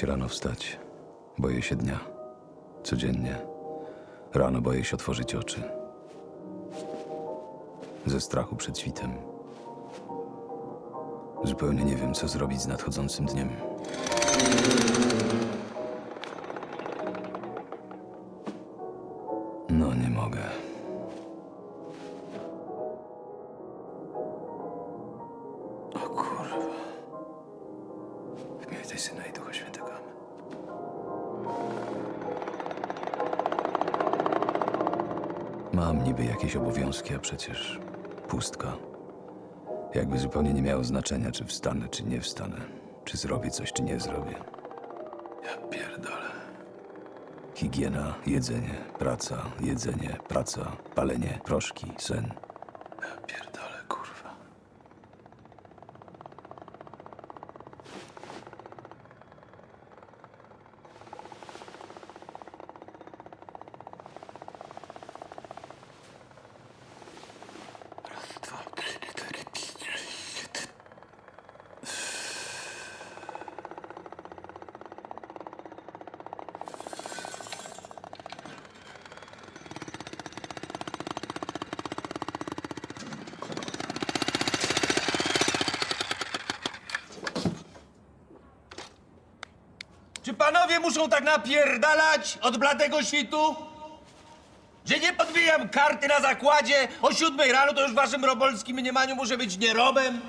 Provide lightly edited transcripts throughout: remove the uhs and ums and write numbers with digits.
się rano wstać. Boję się dnia. Codziennie. Rano boję się otworzyć oczy. Ze strachu przed świtem. Zupełnie nie wiem, co zrobić z nadchodzącym dniem. No, nie mogę. O kurwa. W imię tej Syna i Ducha Świętego. Amen. Mam niby jakieś obowiązki, a przecież pustka. Jakby zupełnie nie miało znaczenia, czy wstanę, czy nie wstanę. Czy zrobię coś, czy nie zrobię. Ja pierdolę. Higiena, jedzenie, praca, jedzenie, praca, palenie, proszki, sen. Ja pierdolę, kurwa. Raz, dwa, trzy, cztery, pięć, sześć, siedem. Czy panowie muszą tak napierdalać od bladego świtu? Że nie podbijam karty na zakładzie o 7 rano, to już w waszym robolskim mniemaniu muszę być nierobem?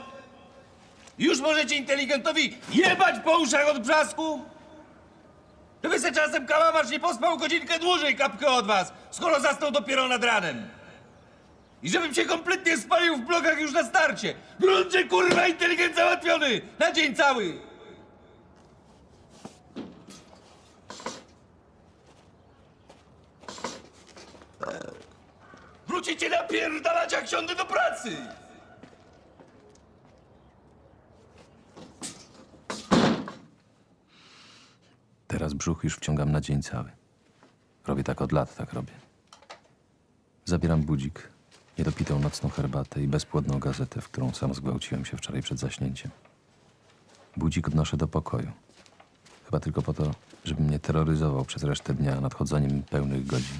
Już możecie inteligentowi jebać po uszach od brzasku? Żeby se czasem kałamarz nie pospał godzinkę dłużej kapkę od was, skoro zasnął dopiero nad ranem. I żebym się kompletnie spalił w blokach już na starcie. Gruncie, kurwa, inteligent załatwiony! Na dzień cały! Wrócicie napierdalać, jak siądę do pracy! Teraz brzuch już wciągam na dzień cały. Robię tak od lat, tak robię. Zabieram budzik, niedopitą nocną herbatę i bezpłodną gazetę, w którą sam zgwałciłem się wczoraj przed zaśnięciem. Budzik odnoszę do pokoju. Chyba tylko po to, żeby mnie terroryzował przez resztę dnia nadchodzeniem pełnych godzin.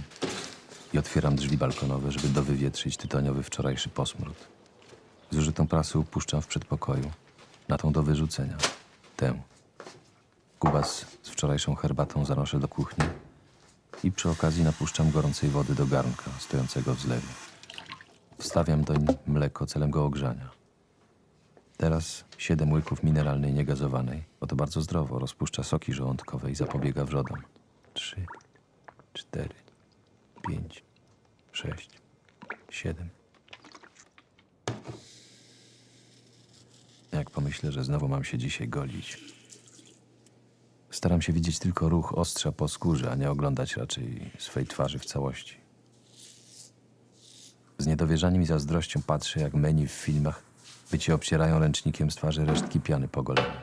I otwieram drzwi balkonowe, żeby dowywietrzyć tytoniowy wczorajszy posmród. Zużytą prasę upuszczam w przedpokoju, na tą do wyrzucenia. Tę. Kubas z wczorajszą herbatą zanoszę do kuchni i przy okazji napuszczam gorącej wody do garnka stojącego w zlewie. Wstawiam doń mleko celem go ogrzania. Teraz 7 łyków mineralnej niegazowanej, bo to bardzo zdrowo, rozpuszcza soki żołądkowe i zapobiega wrzodom. 3, 4, 5, 6, 7. Jak pomyślę, że znowu mam się dzisiaj golić. Staram się widzieć tylko ruch ostrza po skórze, a nie oglądać raczej swej twarzy w całości. Z niedowierzaniem i zazdrością patrzę, jak menu w filmach wycie obcierają ręcznikiem z twarzy resztki piany po goleniu.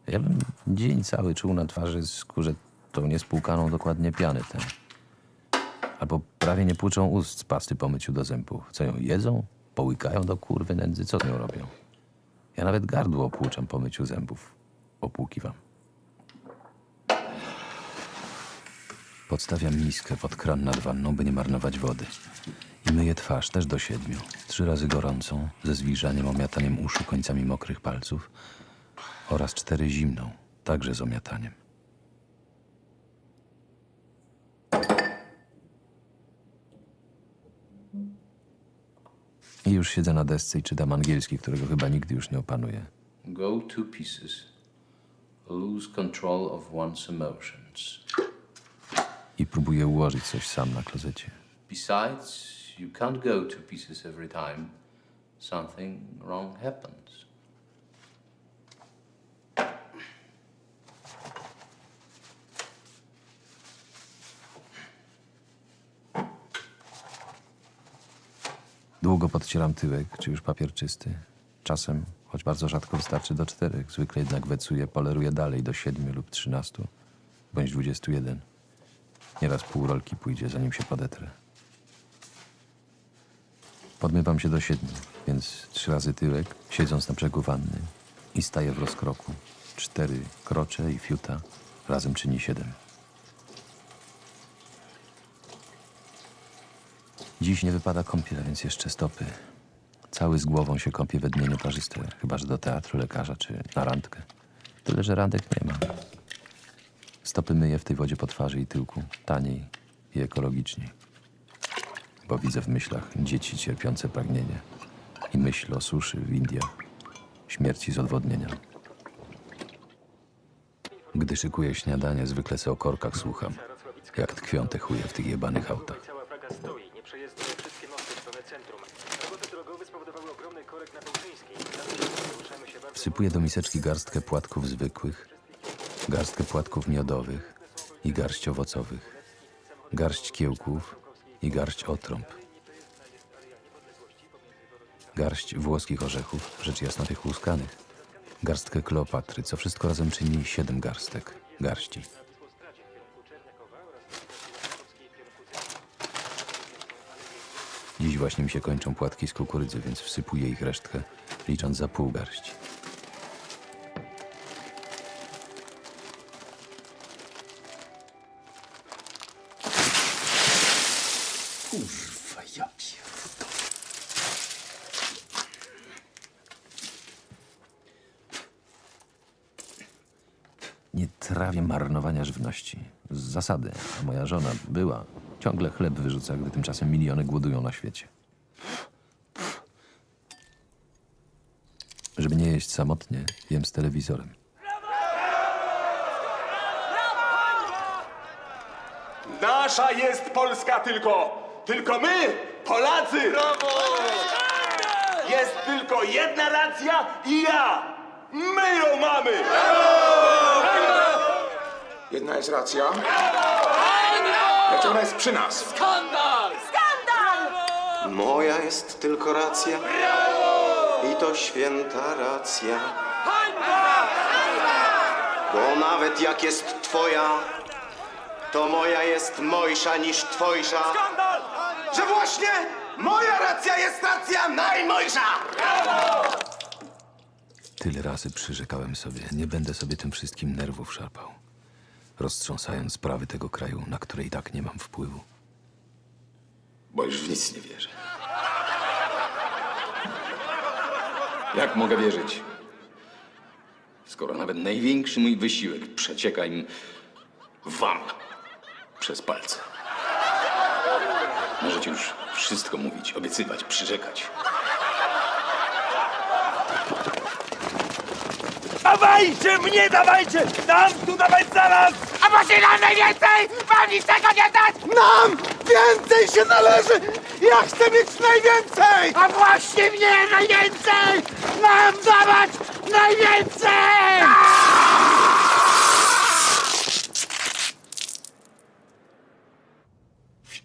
Ja bym dzień cały czuł na twarzy skórze tą niespłukaną dokładnie pianę tę. Albo prawie nie płuczą ust z pasty po myciu do zębów. Co ją jedzą? Połykają do kurwy nędzy? Co z nią robią? Ja nawet gardło opłuczam po myciu zębów. Opłukiwam. Podstawiam miskę pod kran nad wanną, by nie marnować wody. I myję twarz też do 7. 3 razy gorącą, ze zwilżaniem, omiataniem uszu końcami mokrych palców oraz 4 zimną, także z omiataniem. I już siedzę na desce i czytam angielski, którego chyba nigdy już nie opanuję. Go to pieces. Lose control of one's emotions. I próbuję ułożyć coś sam na klozecie. Besides, you can't go to pieces every time something wrong happens. Długo podcieram tyłek, czy już papier czysty. Czasem, choć bardzo rzadko, wystarczy do 4. Zwykle jednak wecuję, poleruję dalej do 7 lub 13, bądź 21. Nieraz pół rolki pójdzie, zanim się podetrę. Podmywam się do 7, więc 3 razy tyłek, siedząc na brzegu wanny i staję w rozkroku, 4 krocze i fiuta razem czyni 7. Dziś nie wypada kąpiel, więc jeszcze stopy. Cały z głową się kąpie we dnie nieparzyste, chyba że do teatru, lekarza czy na randkę. Tyle, że randek nie ma. Stopy myję w tej wodzie po twarzy i tyłku, taniej i ekologiczniej. Bo widzę w myślach dzieci cierpiące pragnienie i myśl o suszy w Indiach, śmierci z odwodnienia. Gdy szykuję śniadanie, zwykle se o korkach słucham, jak tkwią te chuje w tych jebanych autach. Cała Praga stoi, nieprzejezdne wszystkie mosty w stronę centrum. Roboty drogowe spowodowały ogromny korek na Bełczyńskiej. Poruszamy się bardzo... Wsypuję do miseczki garstkę płatków zwykłych, garstkę płatków miodowych i garść owocowych, garść kiełków i garść otrąb, garść włoskich orzechów, rzecz jasna tych łuskanych, garstkę Kleopatry, co wszystko razem czyni 7 garstek, garści. Dziś właśnie mi się kończą płatki z kukurydzy, więc wsypuję ich resztkę, licząc za pół garści. Kurwa, ja pierdolę. Nie trawię marnowania żywności. Z zasady. A moja żona była. Ciągle chleb wyrzuca, gdy tymczasem miliony głodują na świecie. Żeby nie jeść samotnie, jem z telewizorem. Nasza jest Polska tylko my, Polacy! Brawo! Jest tylko jedna racja i ja! My ją mamy! Jedna jest racja, lecz ona jest przy nas. Moja jest tylko racja i to święta racja. Bo nawet jak jest twoja, to moja jest mojsza niż twojsza. Że właśnie moja racja jest racja najmojsza! Tyle razy przyrzekałem sobie, nie będę sobie tym wszystkim nerwów szarpał, roztrząsając sprawy tego kraju, na które i tak nie mam wpływu. Bo już w nic nie wierzę. Jak mogę wierzyć, skoro nawet największy mój wysiłek przecieka im wam przez palce? Możecie już wszystko mówić, obiecywać, przyrzekać. Dawajcie mnie, dawajcie! Tam tu dawać zaraz! A może nam najwięcej? Wam niczego nie dać? Nam więcej się należy! Ja chcę mieć najwięcej! A właśnie mnie najwięcej! Nam dawać najwięcej!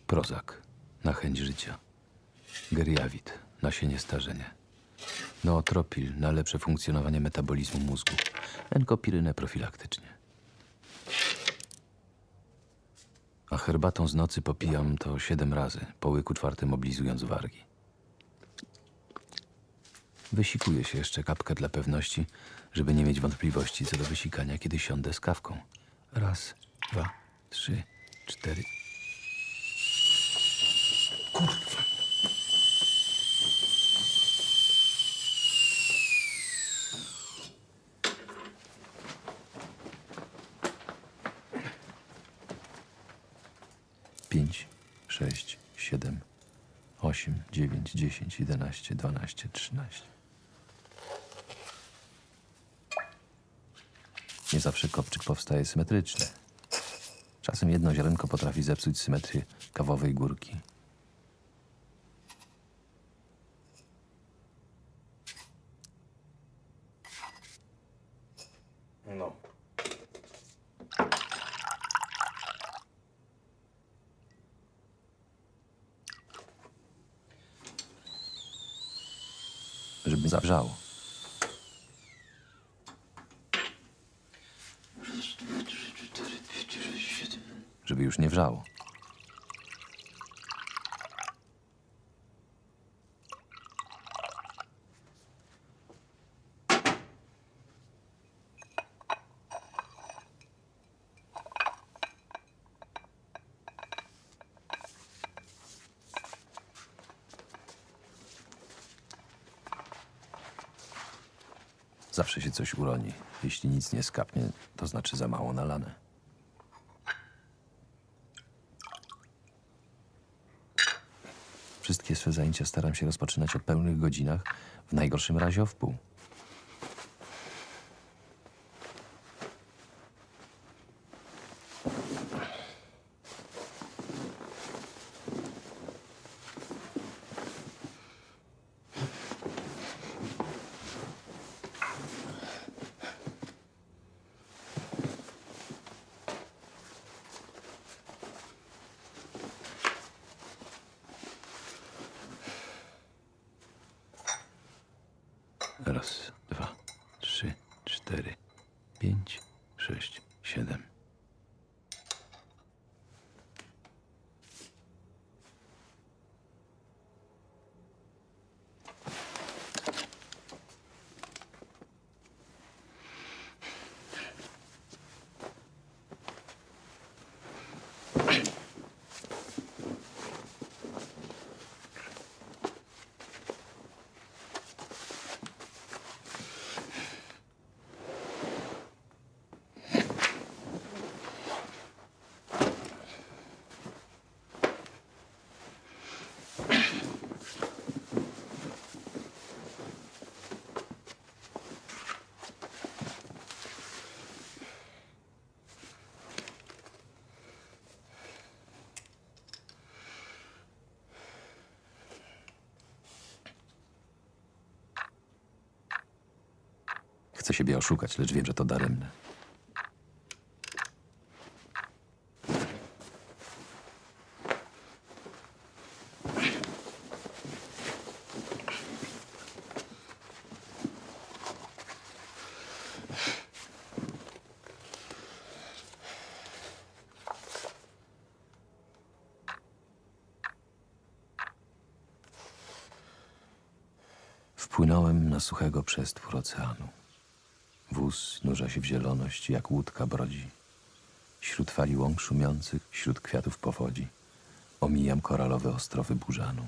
Prozak na chęć życia. Geriawit na się niestarzenie. Nootropil na lepsze funkcjonowanie metabolizmu mózgu. Enkopirynę profilaktycznie. A herbatą z nocy popijam to 7 razy, po łyku 4 oblizując wargi. Wysikuję się jeszcze kapkę dla pewności, żeby nie mieć wątpliwości co do wysikania, kiedy siądę z kawką. 1, 2, 3, 4. Kurwa. Pięć, 6, 7, 8, 9, 10, 11, 12, 13. Nie zawsze kopczyk powstaje symetryczny. Czasem jedno ziarenko potrafi zepsuć symetrię kawowej górki. No. Żeby zawrzało. Żeby już nie wrzało. Zawsze się coś uroni. Jeśli nic nie skapnie, to znaczy za mało nalane. Wszystkie swe zajęcia staram się rozpoczynać o pełnych godzinach, w najgorszym razie o wpół. Raz, dwa, trzy, cztery, pięć, sześć, siedem. Chcę siebie oszukać, lecz wiem, że to daremne. Wpłynąłem na suchego przestwór oceanu. Wóz nurza się w zieloność, jak łódka brodzi. Wśród fali łąk szumiących, wśród kwiatów powodzi. Omijam koralowe ostrowy burzanu.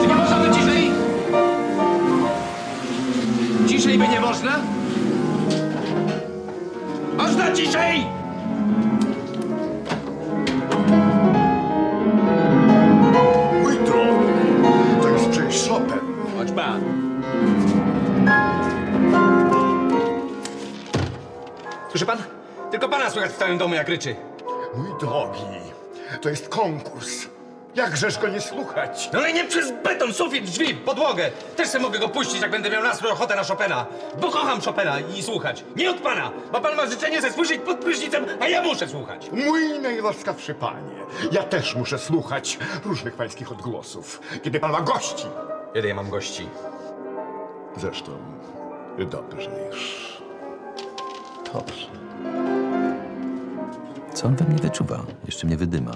Czy nie można by ciszej? Ciszej by nie można? Można ciszej! Mój drogi, to jest przecież Chopin. Chodź pan. Słyszy pan? Tylko pana słychać w całym domu, jak ryczy. Mój drogi, to jest konkurs. Jakżeż go nie słuchać? No ale nie przez beton, sufit, drzwi, podłogę. Też sobie mogę go puścić, jak będę miał nastrój ochotę na Chopina. Bo kocham Chopina i słuchać. Nie od pana, bo pan ma życzenie ze słyszeć pod prysznicem, a ja muszę słuchać. Mój najłaskawszy panie, ja też muszę słuchać różnych pańskich odgłosów, kiedy pan ma gości. Kiedy ja mam gości? Zresztą, dobrze już. Dobrze. Co on we mnie wyczuwa? Jeszcze mnie wydyma.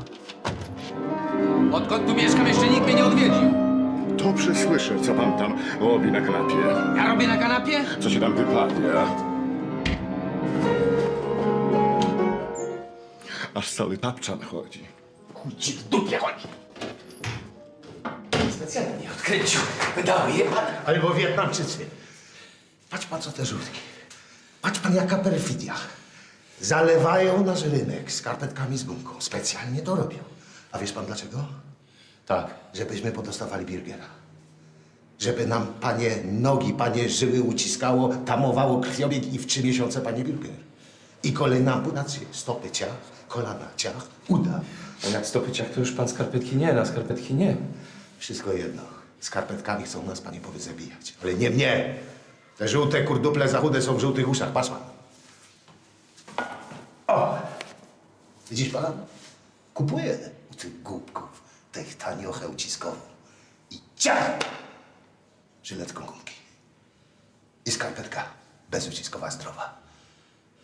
Odkąd tu mieszkam, jeszcze nikt mnie nie odwiedził. Dobrze słyszę, co pan tam robi na kanapie. Ja robię na kanapie? Co się tam wyprawia? Aż cały tapczan chodzi. Chuj ci w dupie chodzi. Specjalnie mnie odkręcił. Wydały je pan. Albo Wietnamczycy. Patrz pan, co te żółtki. Patrz pan, jaka perfidia. Zalewają nasz rynek skarpetkami z gumką. Specjalnie to robią. A wiesz pan dlaczego? Tak. Żebyśmy podostawali burgera. Żeby nam, panie, nogi, panie, żyły uciskało, tamowało krwiobieg i w 3 miesiące, panie, burger. I kolejne amputacje. Stopy ciach, kolana ciach, uda. A jak stopy ciach, to już pan skarpetki nie, na skarpetki nie. Wszystko jedno. Skarpetkami chcą nas, panie, powyzabijać. Ale nie mnie. Te żółte kurduple za chude są w żółtych uszach. Patrz pan. Widzisz pan? Kupuję u tych głupków tych taniochę uciskową. I ciach! Żyletką gumki. I skarpetka bezuciskowa, zdrowa.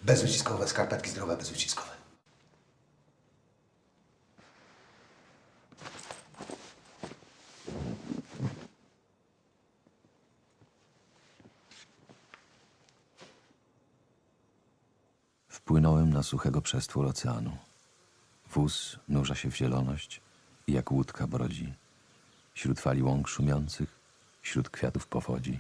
Bezuciskowe skarpetki zdrowe, bezuciskowe. Wpłynąłem na suchego przestwór oceanu. Wóz nurza się w zieloność i jak łódka brodzi. Wśród fali łąk szumiących, wśród kwiatów powodzi.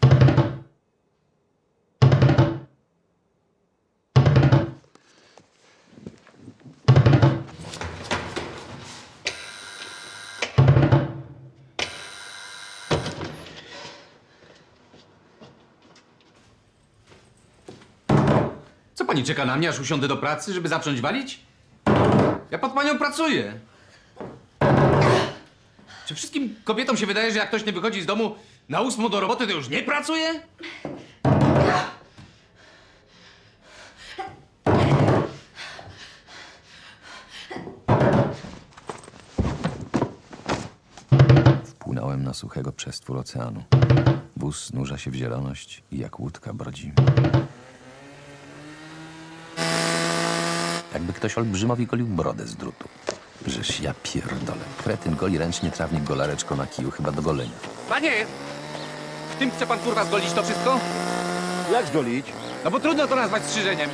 Co pani czeka na mnie, aż usiądę do pracy, żeby zacząć walić? Ja pod panią pracuję. Czy wszystkim kobietom się wydaje, że jak ktoś nie wychodzi z domu na 8 do roboty, to już nie pracuje? Wpłynąłem na suchego przestwór oceanu. Wóz nurza się w zieloność i jak łódka brodzi. Jakby ktoś olbrzymowi golił brodę z drutu. Żeż ja pierdolę. Kretyn goli ręcznie, trawnik golareczko na kiju, chyba do golenia. Panie! W tym chce pan kurwa zgolić to wszystko? Jak zgolić? No bo trudno to nazwać strzyżeniem.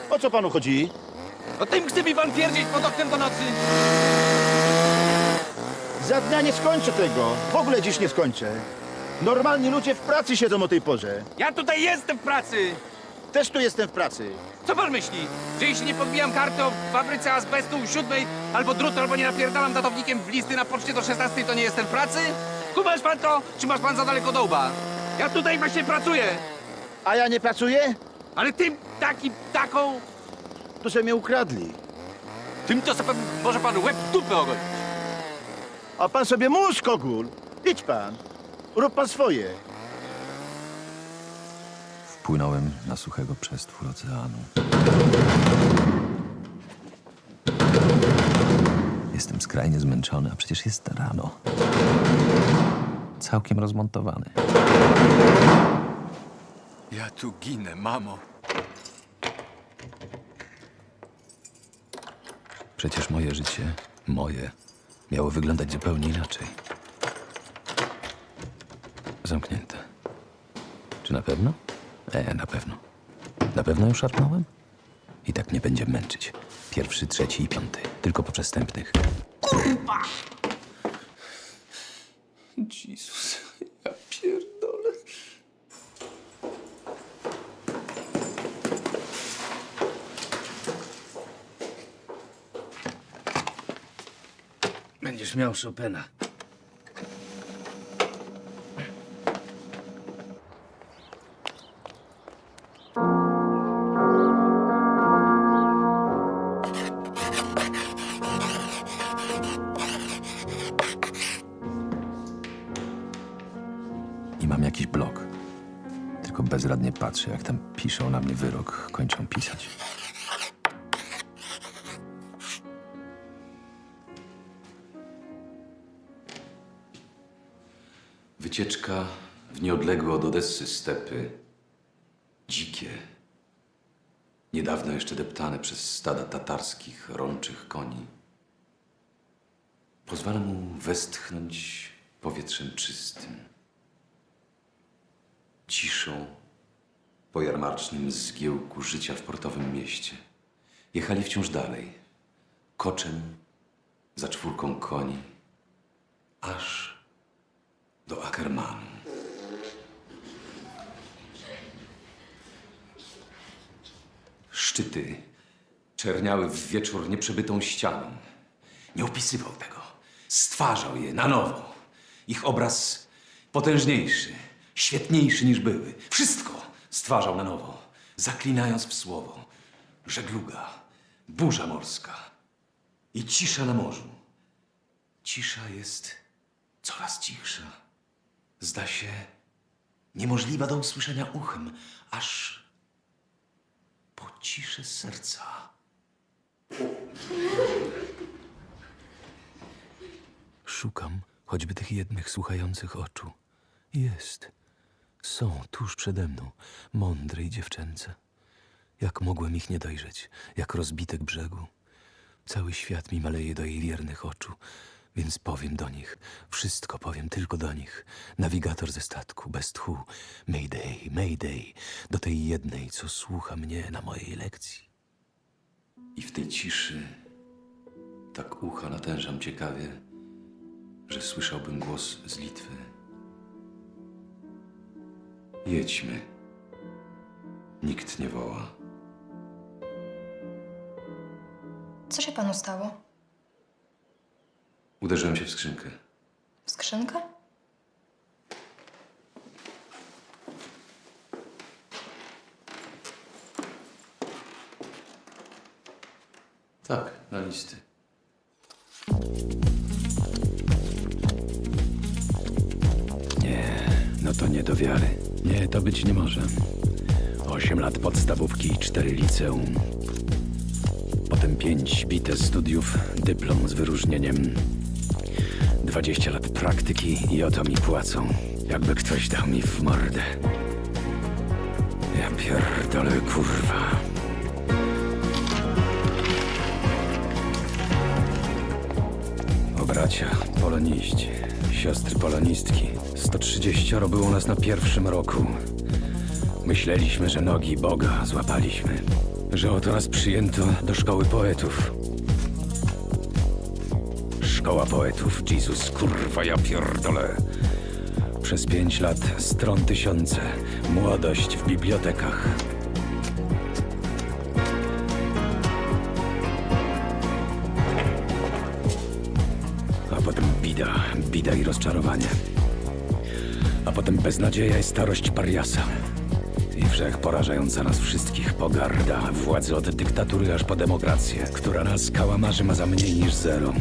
O co panu chodzi? No tym chce mi pan pierdzieć pod oknem do nocy. Za dnia nie skończę tego. W ogóle dziś nie skończę. Normalni ludzie w pracy siedzą o tej porze. Ja tutaj jestem w pracy! Też tu jestem w pracy. Co pan myśli? Że jeśli nie podbijam karty o fabryce azbestu u 7, albo drutu, albo nie napierdalam datownikiem w listy na poczcie do 16, to nie jestem w pracy? Kumasz pan to, czy masz pan za daleko do łba? Ja tutaj właśnie pracuję! A ja nie pracuję? Ale tym, taką... To, że mnie ukradli. Tym to sobie może pan łeb w dupę ogolić. A pan sobie mózg ogól. Idź pan. Rób pan swoje. Wpłynąłem na suchego przestwór oceanu. Jestem skrajnie zmęczony, a przecież jest rano. Całkiem rozmontowany. Ja tu ginę, mamo. Przecież moje życie, miało wyglądać zupełnie inaczej. Zamknięte. Czy na pewno? Na pewno. Na pewno ją szarpnąłem? I tak mnie będzie męczyć. 1., 3. i 5. Tylko po przestępnych. Jezus, ja pierdolę. Będziesz miał Chopina. I mam jakiś blog. Tylko bezradnie patrzę, jak tam piszą na mnie wyrok, kończą pisać. Wycieczka w nieodległe od Odessy stepy. Dzikie. Niedawno jeszcze deptane przez stada tatarskich, rączych koni. Pozwala mu westchnąć powietrzem czystym. Ciszą po jarmarcznym zgiełku życia w portowym mieście. Jechali wciąż dalej. Koczem za 4 koni. Aż do Ackermanu. Szczyty czerniały w wieczór nieprzebytą ścianą. Nie opisywał tego. Stwarzał je na nowo. Ich obraz potężniejszy, świetniejszy niż były. Wszystko stwarzał na nowo, zaklinając w słowo. Żegluga, burza morska i cisza na morzu. Cisza jest coraz cichsza. Zda się niemożliwa do usłyszenia uchem, aż po ciszę serca Szukam choćby tych jednych słuchających oczu. Jest. Są tuż przede mną, mądre i dziewczęce. Jak mogłem ich nie dojrzeć, jak rozbitek brzegu. Cały świat mi maleje do jej wiernych oczu, więc powiem do nich, wszystko powiem tylko do nich. Nawigator ze statku, bez tchu, Mayday, Mayday, do tej jednej, co słucha mnie na mojej lekcji. I w tej ciszy tak ucha natężam ciekawie, że słyszałbym głos z Litwy. Jedźmy. Nikt nie woła. Co się panu stało? Uderzyłem się w skrzynkę. W skrzynkę? Tak, na listy. Nie, no to nie do wiary. Nie, to być nie może. 8 lat podstawówki i 4 liceum. Potem 5 bite studiów, dyplom z wyróżnieniem. 20 lat praktyki i oto mi płacą. Jakby ktoś dał mi w mordę. Ja pierdolę, kurwa. O bracia, poloniści, siostry polonistki. 130 było nas na pierwszym roku. Myśleliśmy, że nogi Boga złapaliśmy. Że oto nas przyjęto do szkoły poetów. Szkoła poetów, Jezus, kurwa, ja pierdolę. Przez 5 lat stron tysiące, młodość w bibliotekach. A potem bida i rozczarowanie. A potem beznadzieja i starość pariasa. I wszechporażająca nas wszystkich pogarda władzy od dyktatury aż po demokrację, która nas kałamarzy ma za mniej niż zero.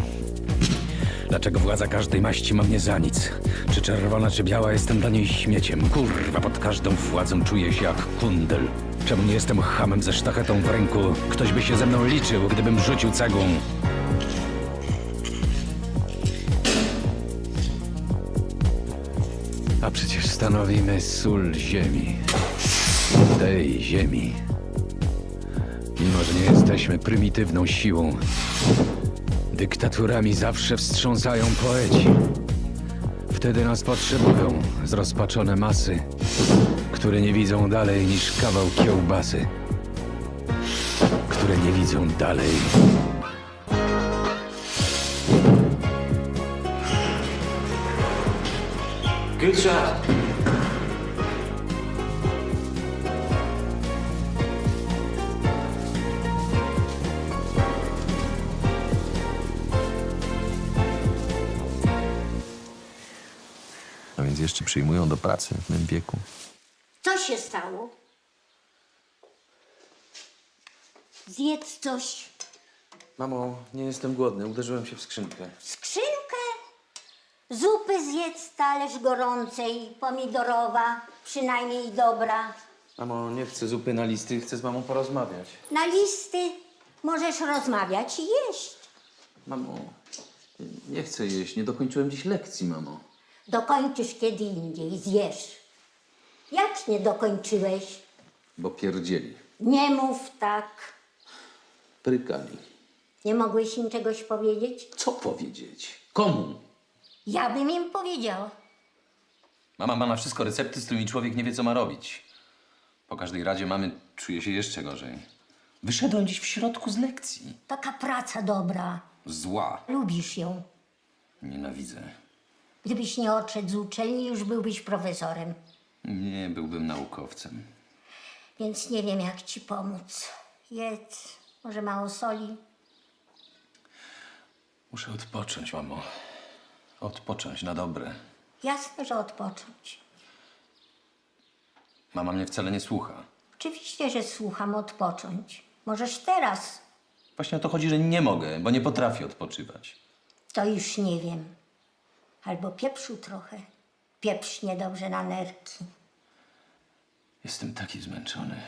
Dlaczego władza każdej maści ma mnie za nic? Czy czerwona, czy biała, jestem dla niej śmieciem. Kurwa, pod każdą władzą czuję się jak kundel. Czemu nie jestem chamem ze sztachetą w ręku? Ktoś by się ze mną liczył, gdybym rzucił cegłą. A przecież stanowimy sól ziemi. Tej ziemi. Mimo że nie jesteśmy prymitywną siłą, dyktaturami zawsze wstrząsają poeci. Wtedy nas potrzebują zrozpaczone masy, które nie widzą dalej niż kawał kiełbasy. Które nie widzą dalej. Good shot. A więc jeszcze przyjmują do pracy w mym wieku. Co się stało? Zjedz coś. Mamo, nie jestem głodny. Uderzyłem się w skrzynkę. Skrzynkę? Zupy zjedz, talerz gorącej, pomidorowa, przynajmniej dobra. Mamo, nie chcę zupy na listy. Chcę z mamą porozmawiać. Na listy możesz rozmawiać i jeść. Mamo, nie chcę jeść. Nie dokończyłem dziś lekcji, mamo. Dokończysz kiedy indziej, zjesz. Jak nie dokończyłeś? Bo pierdzieli. Nie mów tak. Prykali. Nie mogłeś im czegoś powiedzieć? Co powiedzieć? Komu? Ja bym im powiedziała. Mama ma na wszystko recepty, z którymi człowiek nie wie, co ma robić. Po każdej radzie mamy czuje się jeszcze gorzej. Wyszedłem dziś w środku z lekcji. Taka praca dobra. Zła. Lubisz ją. Nienawidzę. Gdybyś nie odszedł z uczelni, już byłbyś profesorem. Nie byłbym naukowcem. Więc nie wiem, jak ci pomóc. Jedz, może mało soli. Muszę odpocząć, mamo. Odpocząć na dobre. Jasne, że odpocząć. Mama mnie wcale nie słucha. Oczywiście, że słucham odpocząć. Możesz teraz. Właśnie o to chodzi, że nie mogę, bo nie potrafię odpoczywać. To już nie wiem. Albo pieprzu trochę. Pieprz niedobrze na nerki. Jestem taki zmęczony.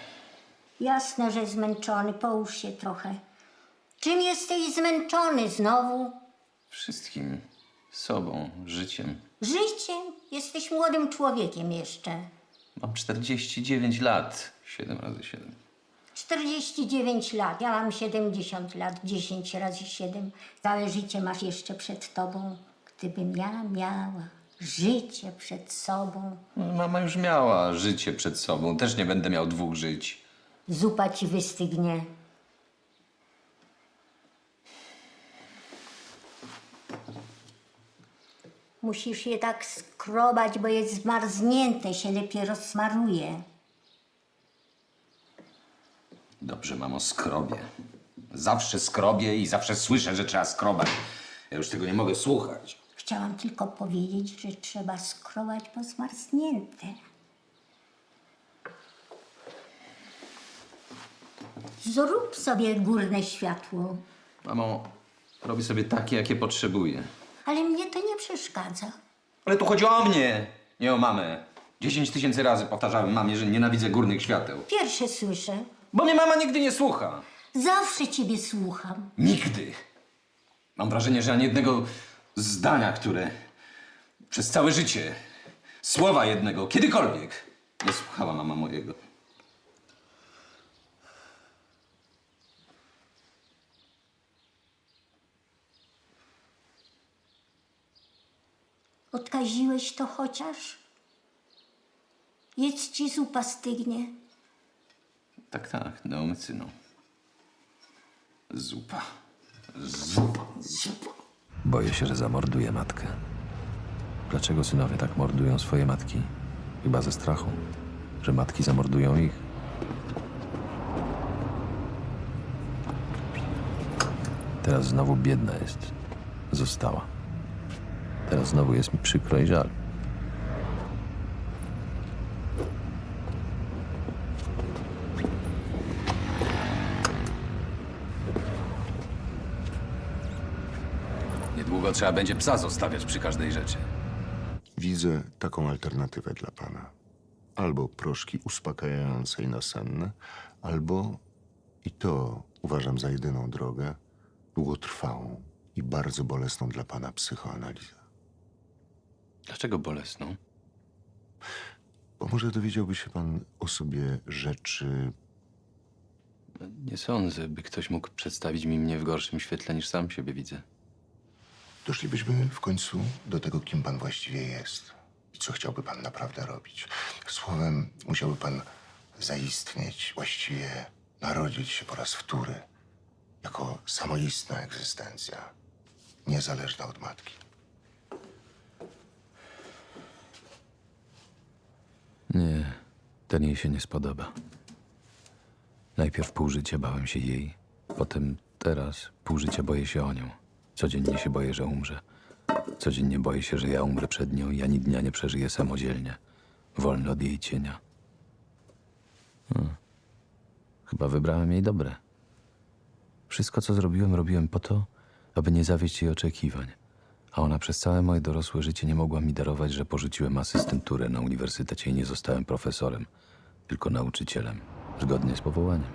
Jasne, że zmęczony. Połóż się trochę. Czym jesteś zmęczony znowu? Wszystkim. Sobą, życiem. Życiem? Jesteś młodym człowiekiem jeszcze. Mam 49 lat. 7 razy 7. 49 lat, ja mam 70 lat, 10 razy 7. Całe życie masz jeszcze przed tobą. Gdybym ja miała życie przed sobą. Mama już miała życie przed sobą. Też nie będę miał 2 żyć. Zupa ci wystygnie. Musisz je tak skrobać, bo jest zmarznięte, się lepiej rozsmaruje. Dobrze, mamo, skrobię. Zawsze skrobię i zawsze słyszę, że trzeba skrobać. Ja już tego nie mogę słuchać. Chciałam tylko powiedzieć, że trzeba skrobać, bo zmarznięte. Zrób sobie górne światło. Mamo, robię sobie takie, jakie potrzebuję. Ale mnie to nie przeszkadza. Ale tu chodzi o mnie, nie o mamę. 10 000 razy powtarzałem mamie, że nienawidzę górnych świateł. Pierwsze słyszę. Bo mnie mama nigdy nie słucha. Zawsze ciebie słucham. Nigdy. Mam wrażenie, że ani jednego zdania, które przez całe życie, słowa jednego, kiedykolwiek nie słuchała mama mojego. Odkaziłeś to chociaż? Jedz ci zupa stygnie. Tak, neomycyną. Zupa. Boję się, że zamorduję matkę. Dlaczego synowie tak mordują swoje matki? Chyba ze strachu, że matki zamordują ich. Teraz znowu biedna jest. Została. Teraz znowu jest mi przykro i żal. Niedługo trzeba będzie psa zostawiać przy każdej rzeczy. Widzę taką alternatywę dla pana. Albo proszki uspokajające i nasenne, albo, i to uważam za jedyną drogę, długotrwałą i bardzo bolesną dla pana psychoanalizę. Dlaczego bolesną? Bo może dowiedziałby się pan o sobie rzeczy... Nie sądzę, by ktoś mógł przedstawić mi mnie w gorszym świetle, niż sam siebie widzę. Doszlibyśmy w końcu do tego, kim pan właściwie jest i co chciałby pan naprawdę robić. Słowem, musiałby pan zaistnieć, właściwie narodzić się po raz wtóry, jako samoistna egzystencja, niezależna od matki. Nie, ten jej się nie spodoba. Najpierw pół życia bałem się jej, potem teraz pół życia boję się o nią. Codziennie się boję, że umrze. Codziennie boję się, że ja umrę przed nią i ani dnia nie przeżyję samodzielnie, wolny od jej cienia. Chyba wybrałem jej dobre. Wszystko, co zrobiłem, robiłem po to, aby nie zawieść jej oczekiwań. A ona przez całe moje dorosłe życie nie mogła mi darować, że porzuciłem asystenturę na uniwersytecie i nie zostałem profesorem, tylko nauczycielem, zgodnie z powołaniem.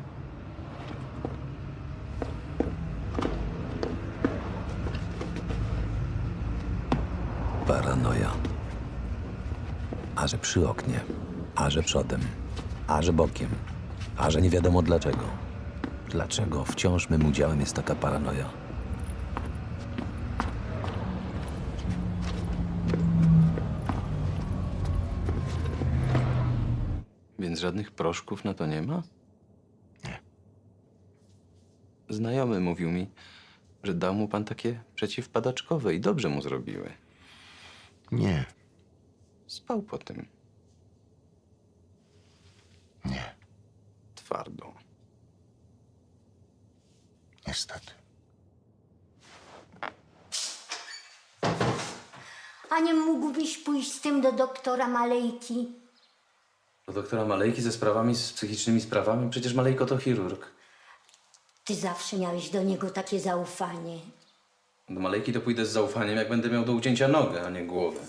Paranoja. A że przy oknie, a że przodem, a że bokiem, a że nie wiadomo dlaczego. Dlaczego wciąż mym udziałem jest taka paranoja? Więc żadnych proszków na to nie ma? Nie. Znajomy mówił mi, że dał mu pan takie przeciwpadaczkowe i dobrze mu zrobiły. Nie, Spał po tym. nie, Twardo. niestety. A nie mógłbyś pójść z tym do doktora Malejki? Do doktora Malejki ze sprawami, z psychicznymi sprawami? Przecież Malejko to chirurg. Ty zawsze miałeś do niego takie zaufanie. Do Malejki to pójdę z zaufaniem, jak będę miał do ucięcia nogę, a nie głowę.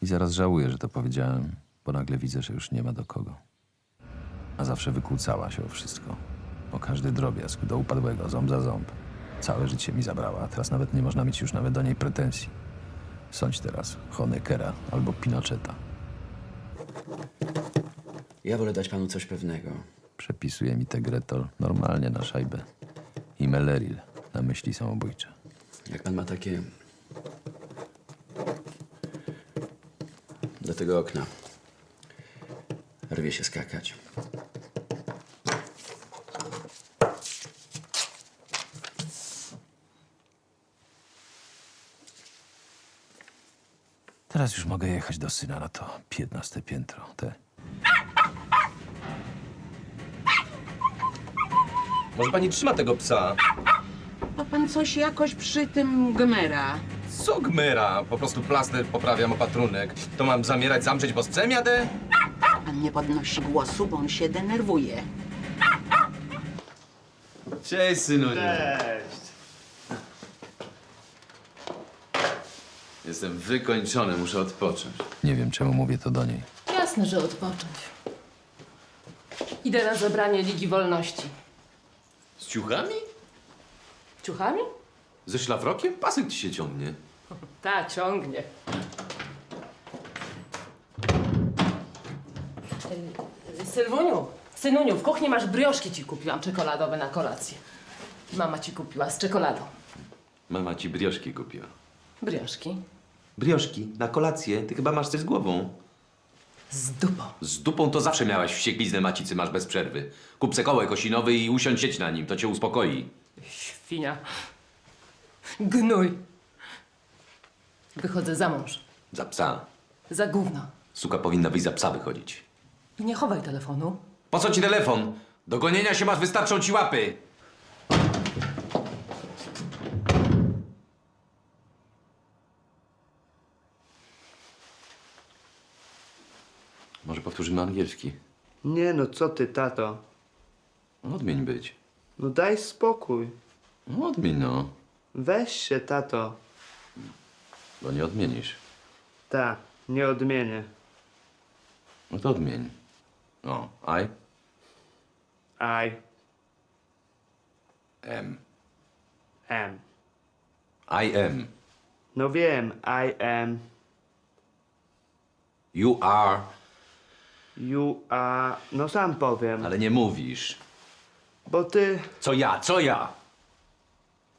I zaraz żałuję, że to powiedziałem, bo nagle widzę, że już nie ma do kogo. A zawsze wykłócała się o wszystko. O każdy drobiazg, do upadłego, ząb za ząb. Całe życie mi zabrała, a teraz nawet nie można mieć już nawet do niej pretensji. Sądź teraz Honeckera albo Pinocheta. Ja wolę dać panu coś pewnego. Przepisuje mi Tegretol normalnie na szajbę. I Meleril na myśli samobójcze. Jak pan ma takie... Do tego okna. Rwie się skakać. Teraz już mogę jechać do syna na to 15 piętro. Może pani trzyma tego psa? Ma pan coś jakoś przy tym gmera. Co gmera? Po prostu plaster poprawiam opatrunek. To mam zamierać zamrzeć, bo z psem jadę? Pan nie podnosi głosu, bo on się denerwuje. Cześć, synuś. Cześć. Jestem wykończony, muszę odpocząć. Nie wiem, czemu mówię to do niej. Jasne, że odpocząć. Idę na zebranie Ligi Wolności. Z ciuchami? Ciuchami? Ze szlafrokiem? Pasek ci się ciągnie. Ta, ciągnie. Sylwuniu, synuniu, w kuchni masz brioszki ci kupiłam czekoladowe na kolację. Mama ci kupiła z czekoladą. Mama ci brioszki kupiła. Brioszki? Brioszki? Na kolację? Ty chyba masz coś z głową. Z dupą. Z dupą to zawsze miałaś wściekliznę macicy, masz bez przerwy. Kup se kołek osinowy i usiądź siedź na nim, to cię uspokoi. Świnia. Gnój. Wychodzę za mąż. Za psa. Za gówno. Suka powinna wyjść za psa wychodzić. I nie chowaj telefonu. Po co ci telefon? Do gonienia się masz, wystarczą ci łapy. Może powtórzymy angielski? Nie no, co ty, tato? Odmień być. No daj spokój. No odmień, no. Weź się, tato. Bo nie odmienisz. Ta, nie odmienię. No to odmień. No, I am. Am. I am. No wiem, I am. You are. You are... No sam powiem. Ale nie mówisz. Bo ty Co ja? Co ja?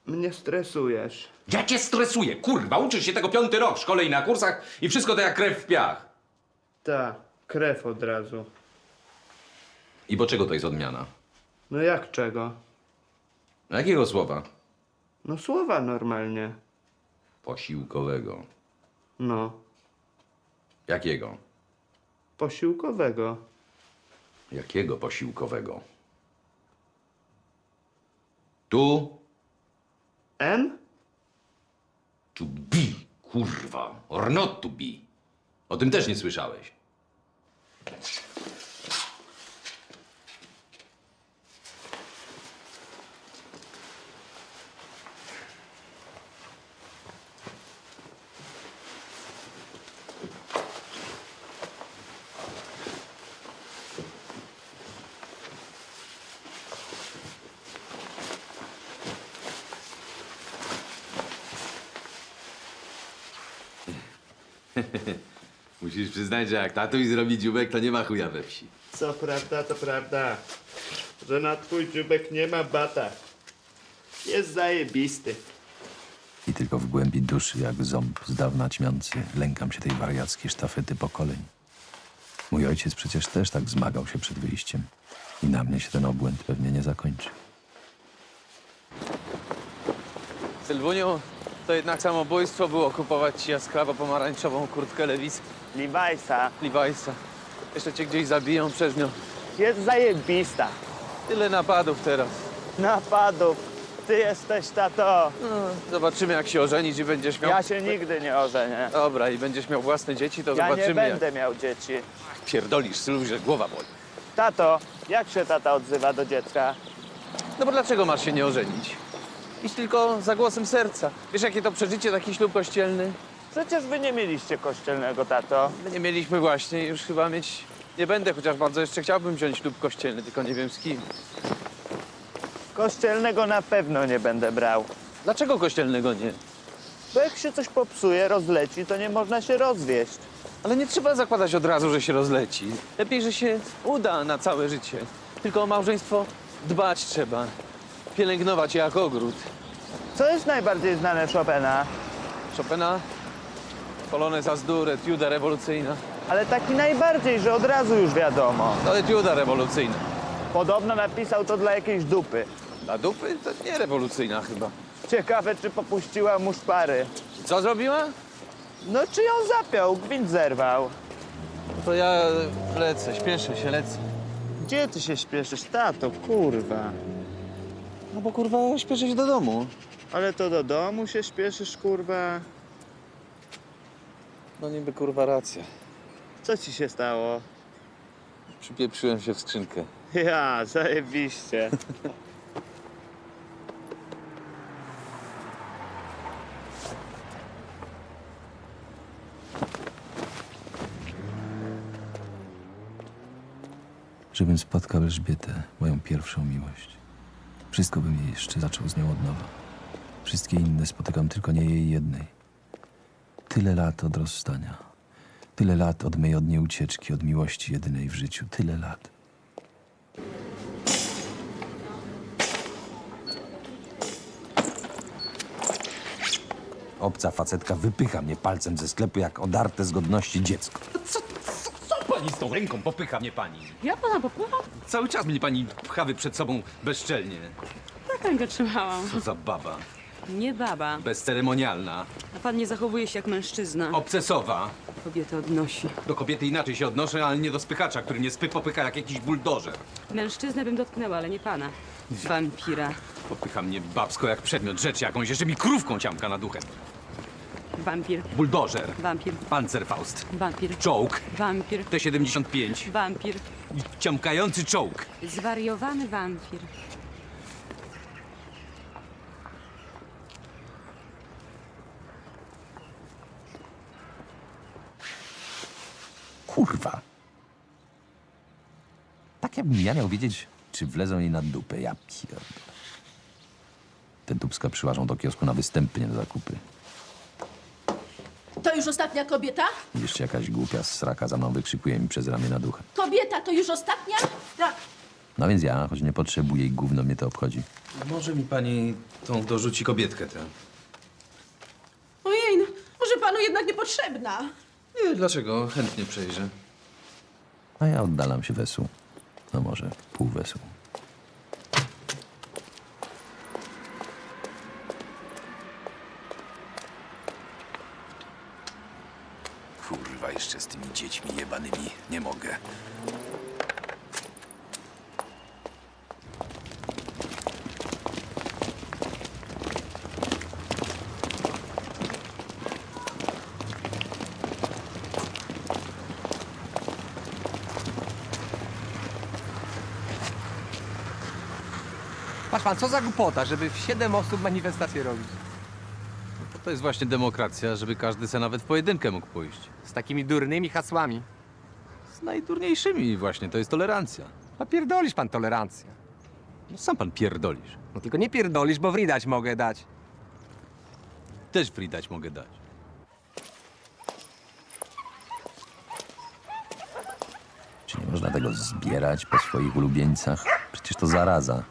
mnie stresujesz. Ja cię stresuję, kurwa! Uczysz się tego 5. rok w szkole i na kursach i wszystko to jak krew w piach. Ta, krew od razu. I bo czego to jest odmiana? No jak czego? Jakiego słowa? No słowa normalnie. Posiłkowego. No, Jakiego? posiłkowego. Jakiego posiłkowego? Tu? M? To be, kurwa. Or not to be. O tym też nie słyszałeś. Musisz przyznać, że jak tatuś zrobi dziubek, to nie ma chuja we wsi. Co prawda, to prawda. Że na twój dziubek nie ma bata. Jest zajebisty. I tylko w głębi duszy, jak ząb z dawna ćmiący, lękam się tej wariackiej sztafety pokoleń. Mój ojciec przecież też tak zmagał się przed wyjściem. I na mnie się ten obłęd pewnie nie zakończy. Sylwuniu, to jednak samobójstwo było kupować ci jaskrawo-pomarańczową kurtkę Levi's. Levi'sa. Jeszcze cię gdzieś zabiją przez nią. Jest zajebista. Tyle napadów teraz. Napadów. Ty jesteś, tato. Zobaczymy, jak się ożenisz i będziesz miał... Ja się nigdy nie ożenię. Dobra, i będziesz miał własne dzieci, to Ja zobaczymy, nie będę miał dzieci. Pierdolisz, Sylu, że głowa boli. Tato, jak się tata odzywa do dziecka? No bo dlaczego masz się nie ożenić? Idź tylko za głosem serca. Wiesz, jakie to przeżycie, taki ślub kościelny? Przecież wy nie mieliście kościelnego, tato. My nie mieliśmy właśnie, już chyba mieć nie będę, chociaż bardzo jeszcze chciałbym wziąć ślub kościelny, tylko nie wiem z kim. Kościelnego na pewno nie będę brał. Dlaczego kościelnego nie? Bo jak się coś popsuje, rozleci, to nie można się rozwieść. Ale nie trzeba zakładać od razu, że się rozleci. Lepiej, że się uda na całe życie. Tylko o małżeństwo dbać trzeba. Pielęgnować je jak ogród. Co jest najbardziej znane Chopina? Chopina? Polonez Azdur, etiuda rewolucyjna. Ale taki najbardziej, że od razu już wiadomo. To etiuda rewolucyjna. Podobno napisał to dla jakiejś dupy. Dla dupy? To nie rewolucyjna chyba. Ciekawe, czy popuściła mu szpary. Co zrobiła? No, czy ją zapiął, gwint zerwał. To ja lecę, śpieszę się, lecę. Gdzie ty się śpieszysz, tato, kurwa? No bo kurwa, śpieszę się do domu. Ale to do domu się śpieszysz, kurwa? No niby kurwa racja. Co ci się stało? Przypieprzyłem się w skrzynkę. Ja, zajebiście. Żebym spotkał Elżbietę, moją pierwszą miłość. Wszystko bym jej jeszcze zaczął z nią od nowa. Wszystkie inne spotykam, tylko nie jej jednej. Tyle lat od rozstania. Tyle lat od mej od niej ucieczki, od miłości jedynej w życiu. Tyle lat. Obca facetka wypycha mnie palcem ze sklepu jak odarte z godności dziecko. Co pani z tą ręką? Popycha mnie pani. Ja pana popycham? Cały czas mnie pani pchawy przed sobą bezczelnie. Tak rękę trzymałam. Co za baba. Nie baba. Bezceremonialna. A pan nie zachowuje się jak mężczyzna. Obcesowa. Kobietę odnosi. Do kobiety inaczej się odnoszę, ale nie do spychacza, który mnie popycha jak jakiś buldożer. Mężczyznę bym dotknęła, ale nie pana. Wampira. Popycha mnie babsko jak przedmiot rzeczy jakąś, jeszcze mi krówką ciamka nad uchem. Wampir. Buldożer. Wampir. Panzerfaust. Wampir. Czołg. Wampir. T-75. Wampir. I ciamkający czołg. Zwariowany wampir. Kurwa. Tak jakbym ja miał wiedzieć, czy wlezą jej na dupę. Ja pierdolę. Te dupska przyłażą do kiosku na występy, nie na zakupy. To już ostatnia kobieta? I jeszcze jakaś głupia sraka za mną wykrzykuje mi przez ramię na duchę. Kobieta to już ostatnia? Tak. No więc ja, choć nie potrzebuję i gówno mnie to obchodzi. Może mi pani tą dorzuci kobietkę tę? Ojej, no, może panu jednak niepotrzebna. Nie, dlaczego? Chętnie przejrzę. A ja oddalam się wesół. No może pół wesół. Kurwa, jeszcze z tymi dziećmi jebanymi nie mogę. Patrz pan, co za głupota, żeby w 7 osób manifestację robić. To jest właśnie demokracja, żeby każdy se nawet w pojedynkę mógł pójść. Z takimi durnymi hasłami. Z najdurniejszymi właśnie, to jest tolerancja. A pierdolisz pan tolerancję. No sam pan pierdolisz. No tylko nie pierdolisz, bo wridać mogę dać. Też free dać mogę dać. Czy nie można tego zbierać po swoich ulubieńcach? Przecież to zaraza.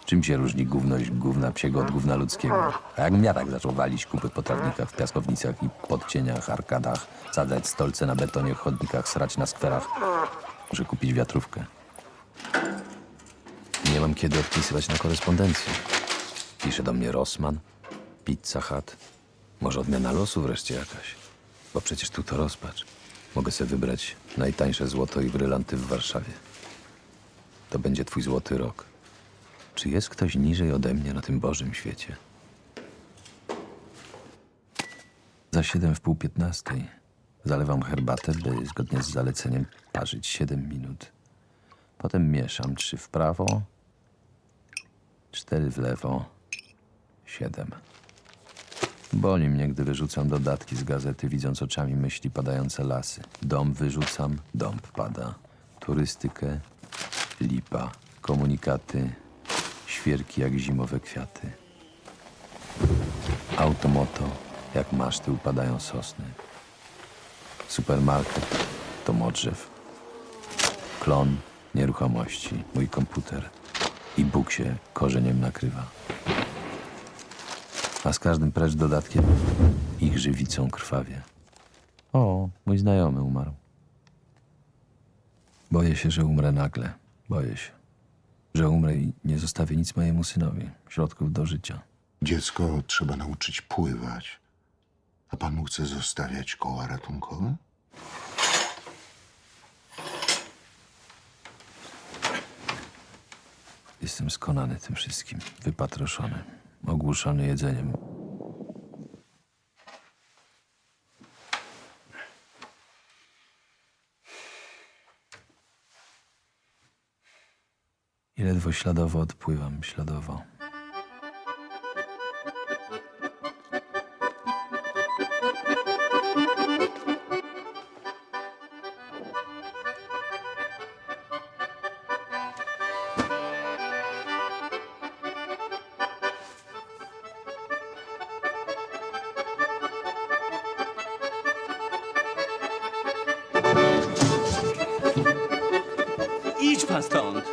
Czym się różni gówność gówna psiego od gówna ludzkiego? A jakbym ja tak zaczął walić kupy po trawnikach, w piaskownicach i podcieniach, arkadach, sadzać stolce na betonie, chodnikach, srać na skwerach, muszę kupić wiatrówkę. Nie mam kiedy odpisywać na korespondencję. Pisze do mnie Rossmann, Pizza Hut, może odmiana losu wreszcie jakaś. Bo przecież tu to rozpacz. Mogę sobie wybrać najtańsze złoto i brylanty w Warszawie. To będzie twój złoty rok. Czy jest ktoś niżej ode mnie na tym Bożym świecie? Za 7 w pół 15 zalewam herbatę, by zgodnie z zaleceniem parzyć 7 minut. Potem mieszam 3 w prawo, 4 w lewo, 7. Boli mnie, gdy wyrzucam dodatki z gazety, widząc oczami myśli padające lasy. Dom wyrzucam, dąb pada. Turystykę, lipa. Komunikaty, świt. świerki jak zimowe kwiaty. Automoto jak maszty upadają sosny. Supermarket to modrzew. Klon nieruchomości, mój komputer. I Bóg się korzeniem nakrywa. A z każdym precz dodatkiem ich żywicą krwawie. O, mój znajomy umarł. Boję się, że umrę nagle. Boję się, że umrę i nie zostawię nic mojemu synowi. Środków do życia. Dziecko trzeba nauczyć pływać. A pan mu chce zostawiać koła ratunkowe? Jestem skonany tym wszystkim. Wypatroszony. Ogłuszony jedzeniem. I ledwo śladowo odpływam, śladowo. Idź pan stąd!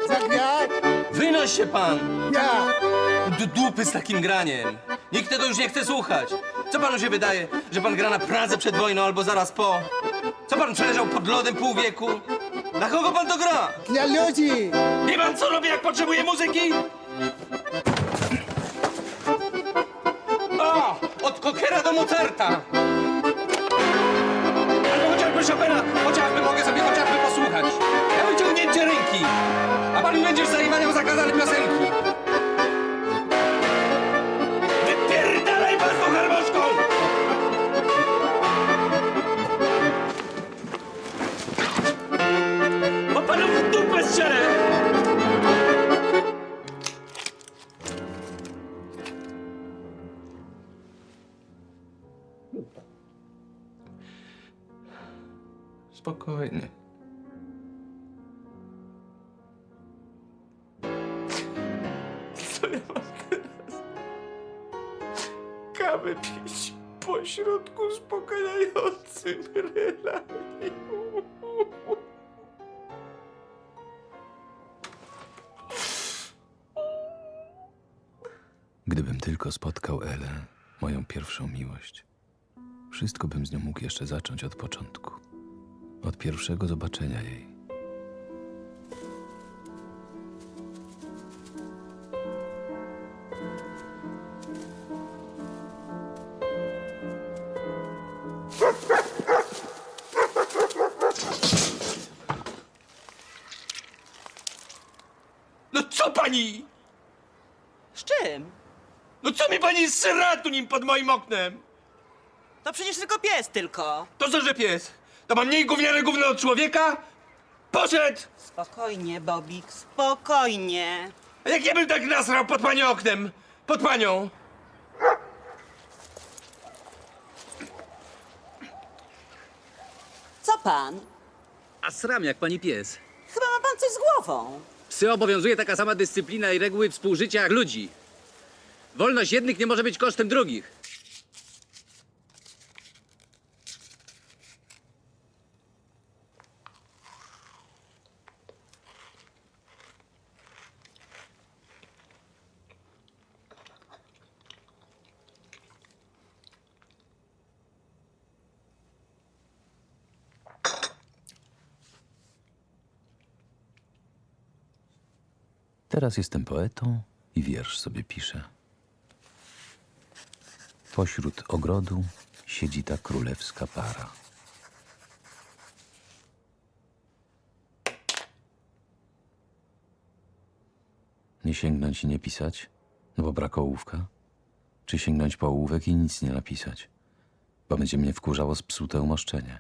Zagraj! Wynoś się pan! Ja! Dupy z takim graniem! Nikt tego już nie chce słuchać! Co panu się wydaje, że pan gra na Pradze przed wojną albo zaraz po? Co pan przeleżał pod lodem pół wieku? Na kogo pan to gra? Dla ludzi! Wie pan, co robi, jak potrzebuje muzyki? O! Od Cockera do Mozarta! Albo chociażby Chopina, chociażby mogę sobie chociażby posłuchać. Na wyciągnięcie ręki. A pan będzie zajmował zakazane piosenki. Wypierdalaj pan tą harmoszką! Bo panu w dupę strzelę! Spokojnie. Co ja mam teraz? Kawę pić po środku uspokajającym relanie. Gdybym tylko spotkał Elę, moją pierwszą miłość, wszystko bym z nią mógł jeszcze zacząć od początku. Od pierwszego zobaczenia jej. No co pani? Z czym? No co mi pani sra tu nim pod moim oknem? To przecież tylko pies tylko. To co, że pies? To ma mniej gówniane gówno od człowieka? Poszedł! Spokojnie, Bobik, spokojnie. A jak ja bym tak nasrał pod pani oknem? Pod panią? Co pan? A sram jak pani pies. Chyba ma pan coś z głową. Psy obowiązuje taka sama dyscyplina i reguły współżycia jak ludzi. Wolność jednych nie może być kosztem drugich. Teraz jestem poetą i wiersz sobie piszę. Pośród ogrodu siedzi ta królewska para. Nie sięgnąć i nie pisać, no bo brak ołówka? Czy sięgnąć po ołówek i nic nie napisać? Bo będzie mnie wkurzało spsute umoszczenie.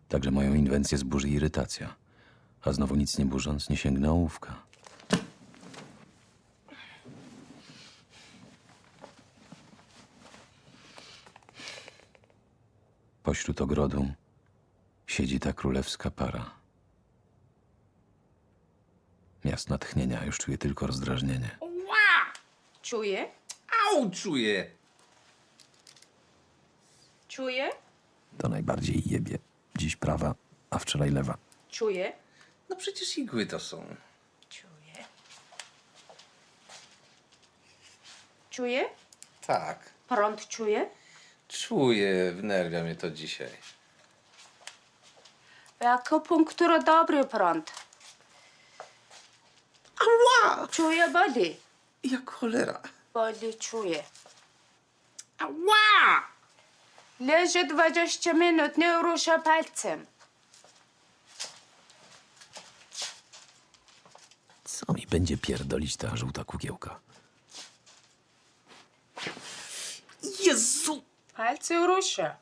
Także moją inwencję zburzy irytacja. A znowu nic nie burząc, nie sięgnę ołówka. Pośród ogrodu siedzi ta królewska para. Miast natchnienia, już czuję tylko rozdrażnienie. Czuję? Au, czuję. Czuję? To najbardziej jebie. Dziś prawa, a wczoraj lewa. Czuję? No przecież igły to są. Czuję. Czuję? Tak. Prąd czuję? Czuję, wnerwia mnie to dzisiaj. W akupunkturze dobry prąd. Ała! Czuję boli. Jak cholera. Boli czuję. Ała! Leży 20 minut, nie rusza palcem. Co mi będzie pierdolić ta żółta kukiełka? Jezu! Palce rusza.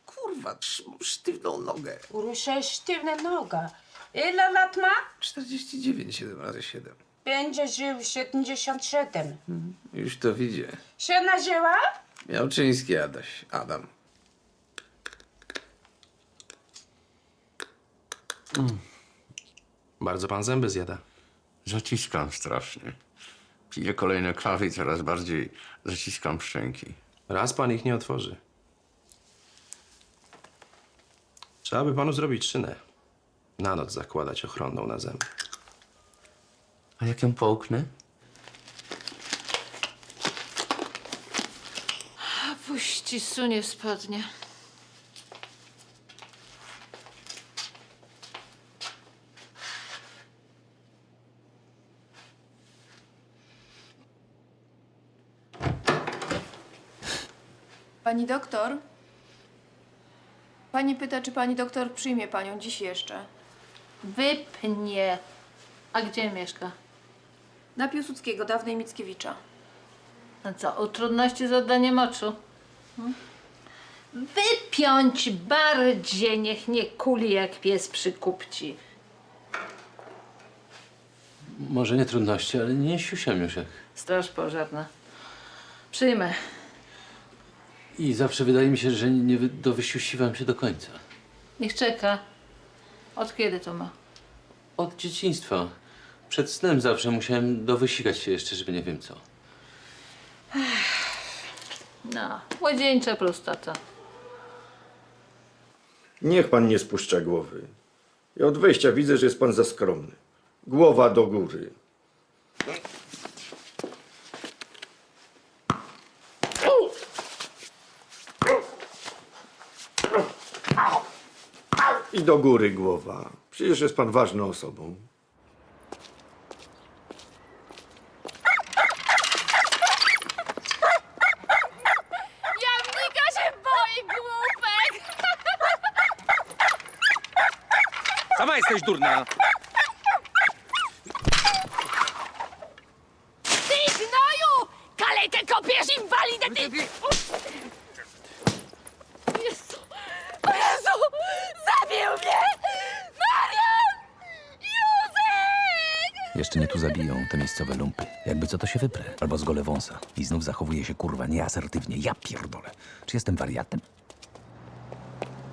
Kurwa, mam sztywną nogę. Rusza sztywna noga. Ile lat ma? 49, 7 razy 7. Będzie żył 77. Już to widzę. Się nażyła? Miałczyński Adaś. Adam. Bardzo pan zęby zjada. Zaciskam strasznie. Piję kolejne kawy i coraz bardziej zaciskam szczęki. Raz pan ich nie otworzy. Trzeba by panu zrobić szynę. Na noc zakładać ochronną na zęby. A jak ją połknę? Puści, sunie spodnie. Pani doktor? Pani pyta, czy pani doktor przyjmie panią dziś jeszcze. Wypnie. A gdzie mieszka? Na Piłsudskiego, dawnej Mickiewicza. No co, trudności z oddaniem oczu? Wypiąć bardziej, niech nie kuli jak pies przy kupci. Może nie trudności, ale nie siusiam już jak. Straż pożarna. Przyjmę. I zawsze wydaje mi się, że nie dowysiusiwam się do końca. Niech czeka. Od kiedy to ma? Od dzieciństwa. Przed snem zawsze musiałem dowysikać się jeszcze, żeby nie wiem co. No, młodzieńcza prostata. Niech pan nie spuszcza głowy. I od wejścia widzę, że jest pan za skromny. Głowa do góry. I do góry głowa. Przecież jest pan ważną osobą. Jamnika się boi, głupek! Sama jesteś durna! Ty gnoju! Kalekę kopiesz, inwalidę, ty! Jezu! O Jezu! Zabił mnie! Marian! Józek! Jeszcze nie tu zabiją te miejscowe lumpy. Jakby co to się wyprę. Albo zgolę wąsa. I znów zachowuje się kurwa nieasertywnie. Ja pierdolę. Czy jestem wariatem?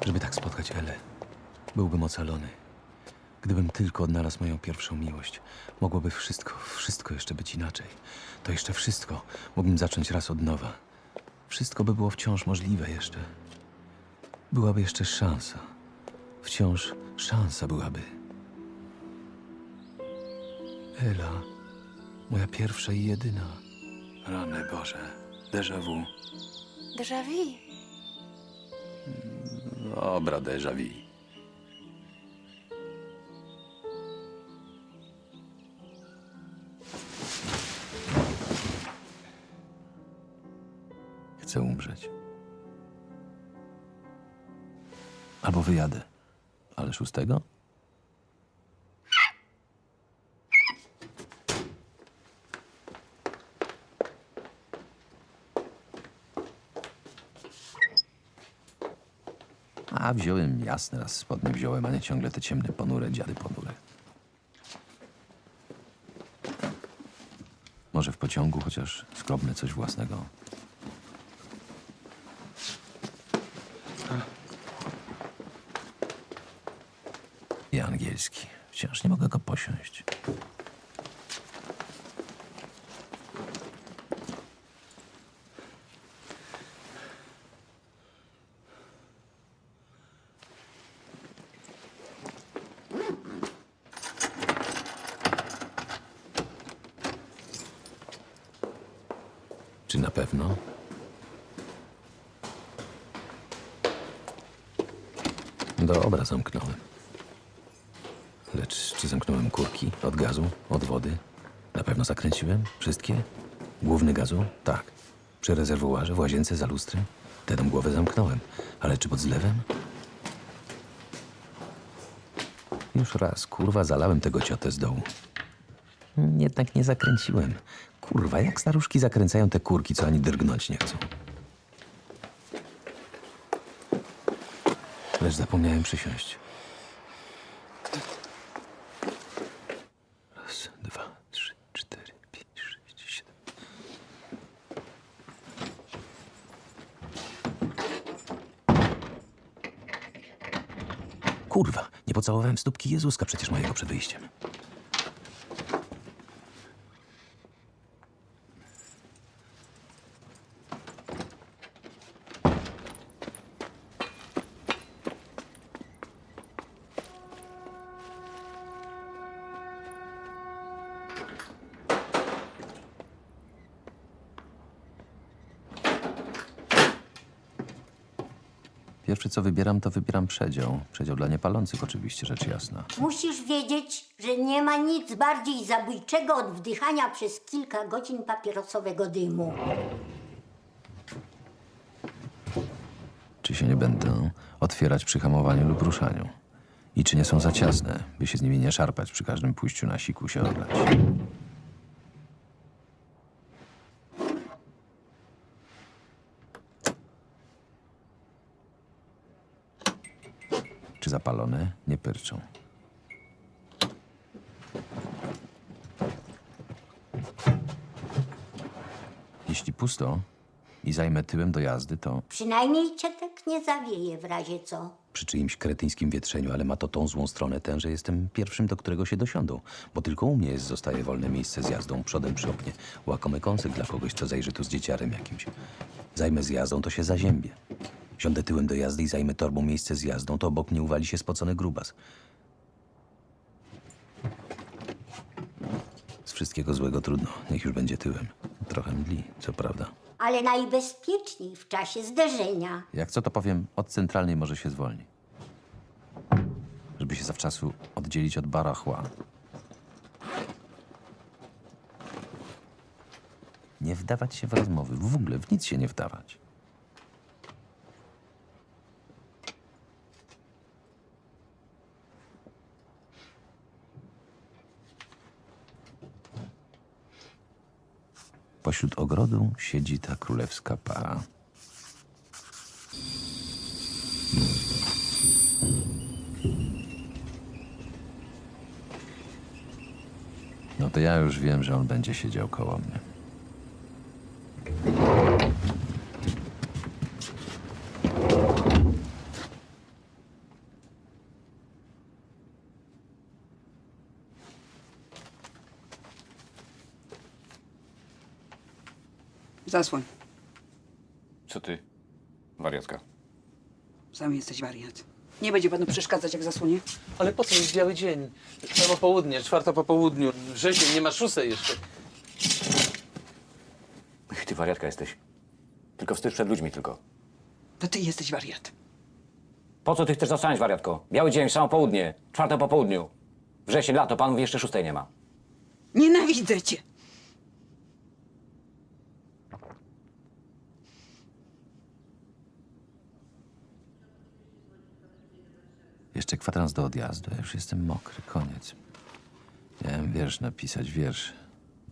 Żeby tak spotkać Elę, byłbym ocalony. Gdybym tylko odnalazł moją pierwszą miłość, mogłoby wszystko jeszcze być inaczej. To jeszcze wszystko mógłbym zacząć raz od nowa. Wszystko by było wciąż możliwe jeszcze. Byłaby jeszcze szansa. Wciąż szansa byłaby. Ela, moja pierwsza i jedyna. Rany Boże, déjà vu. Déjà vu. Dobra, déjà vu. Chcę umrzeć. Albo wyjadę. Ale 6? A wziąłem, jasne, raz spodnie wziąłem, a nie ciągle te ciemne, ponure dziady ponure. Może w pociągu chociaż skrobnę coś własnego. I angielski. Wciąż nie mogę go posiąść. Czy na pewno? Dobra, zamknąłem. Lecz czy zamknąłem kurki? Od gazu? Od wody? Na pewno zakręciłem? Wszystkie? Główny gazu? Tak. Przy rezerwuarze, w łazience, za lustrem? Tę głowę zamknąłem. Ale czy pod zlewem? Już raz, kurwa, zalałem tego ciotę z dołu. Jednak nie zakręciłem. Kurwa, jak staruszki zakręcają te kurki, co ani drgnąć nie chcą. Lecz zapomniałem przysiąść. Raz, dwa, trzy, cztery, pięć, sześć, siedem. Kurwa, nie pocałowałem stópki Jezuska przecież mojego przed wyjściem. Pierwsze, co wybieram, to wybieram przedział. Przedział dla niepalących oczywiście, rzecz jasna. Musisz wiedzieć, że nie ma nic bardziej zabójczego od wdychania przez kilka godzin papierosowego dymu. Czy się nie będą otwierać przy hamowaniu lub ruszaniu? I czy nie są za ciasne, by się z nimi nie szarpać przy każdym pójściu na siku się odlać? Czy zapalone nie pyrczą? Jeśli pusto i zajmę tyłem do jazdy, to Przynajmniej cię tak nie zawieje w razie co. przy czyimś kretyńskim wietrzeniu, ale ma to tą złą stronę tę, że jestem pierwszym, do którego się dosiądą. Bo tylko u mnie zostaje wolne miejsce z jazdą, przodem przy oknie. Łakomy kąsek dla kogoś, co zajrzy tu z dzieciarem jakimś. Zajmę z jazdą, to się zaziębię. Siądę tyłem do jazdy i zajmę torbą miejsce z jazdą, to obok mnie uwali się spocony grubas. Z wszystkiego złego trudno, niech już będzie tyłem. Trochę mdli, co prawda. Ale najbezpieczniej w czasie zderzenia. Jak co, to powiem, od centralnej może się zwolni. Żeby się zawczasu oddzielić od barachła. Nie wdawać się w rozmowy, w ogóle w nic się nie wdawać. Pośród ogrodu siedzi ta królewska para. No to ja już wiem, że on będzie siedział koło mnie. Zasłoń. Co ty? Wariatka. Sam jesteś wariat. Nie będzie panu przeszkadzać, jak zasłonie. Ale po co jest biały dzień? Samo południe, 4 po południu. Wrzesień, nie ma 6 jeszcze. Ty wariatka jesteś. Tylko wstyd przed ludźmi tylko. To ty jesteś wariat. Po co ty chcesz zasłaniać, wariatko? Biały dzień, samo południe, 4 po południu. Wrzesień, lato, panów jeszcze 6 nie ma. Nienawidzę cię. Jeszcze kwadrans do odjazdu, ja już jestem mokry, koniec. Miałem wiersz napisać, wiersz.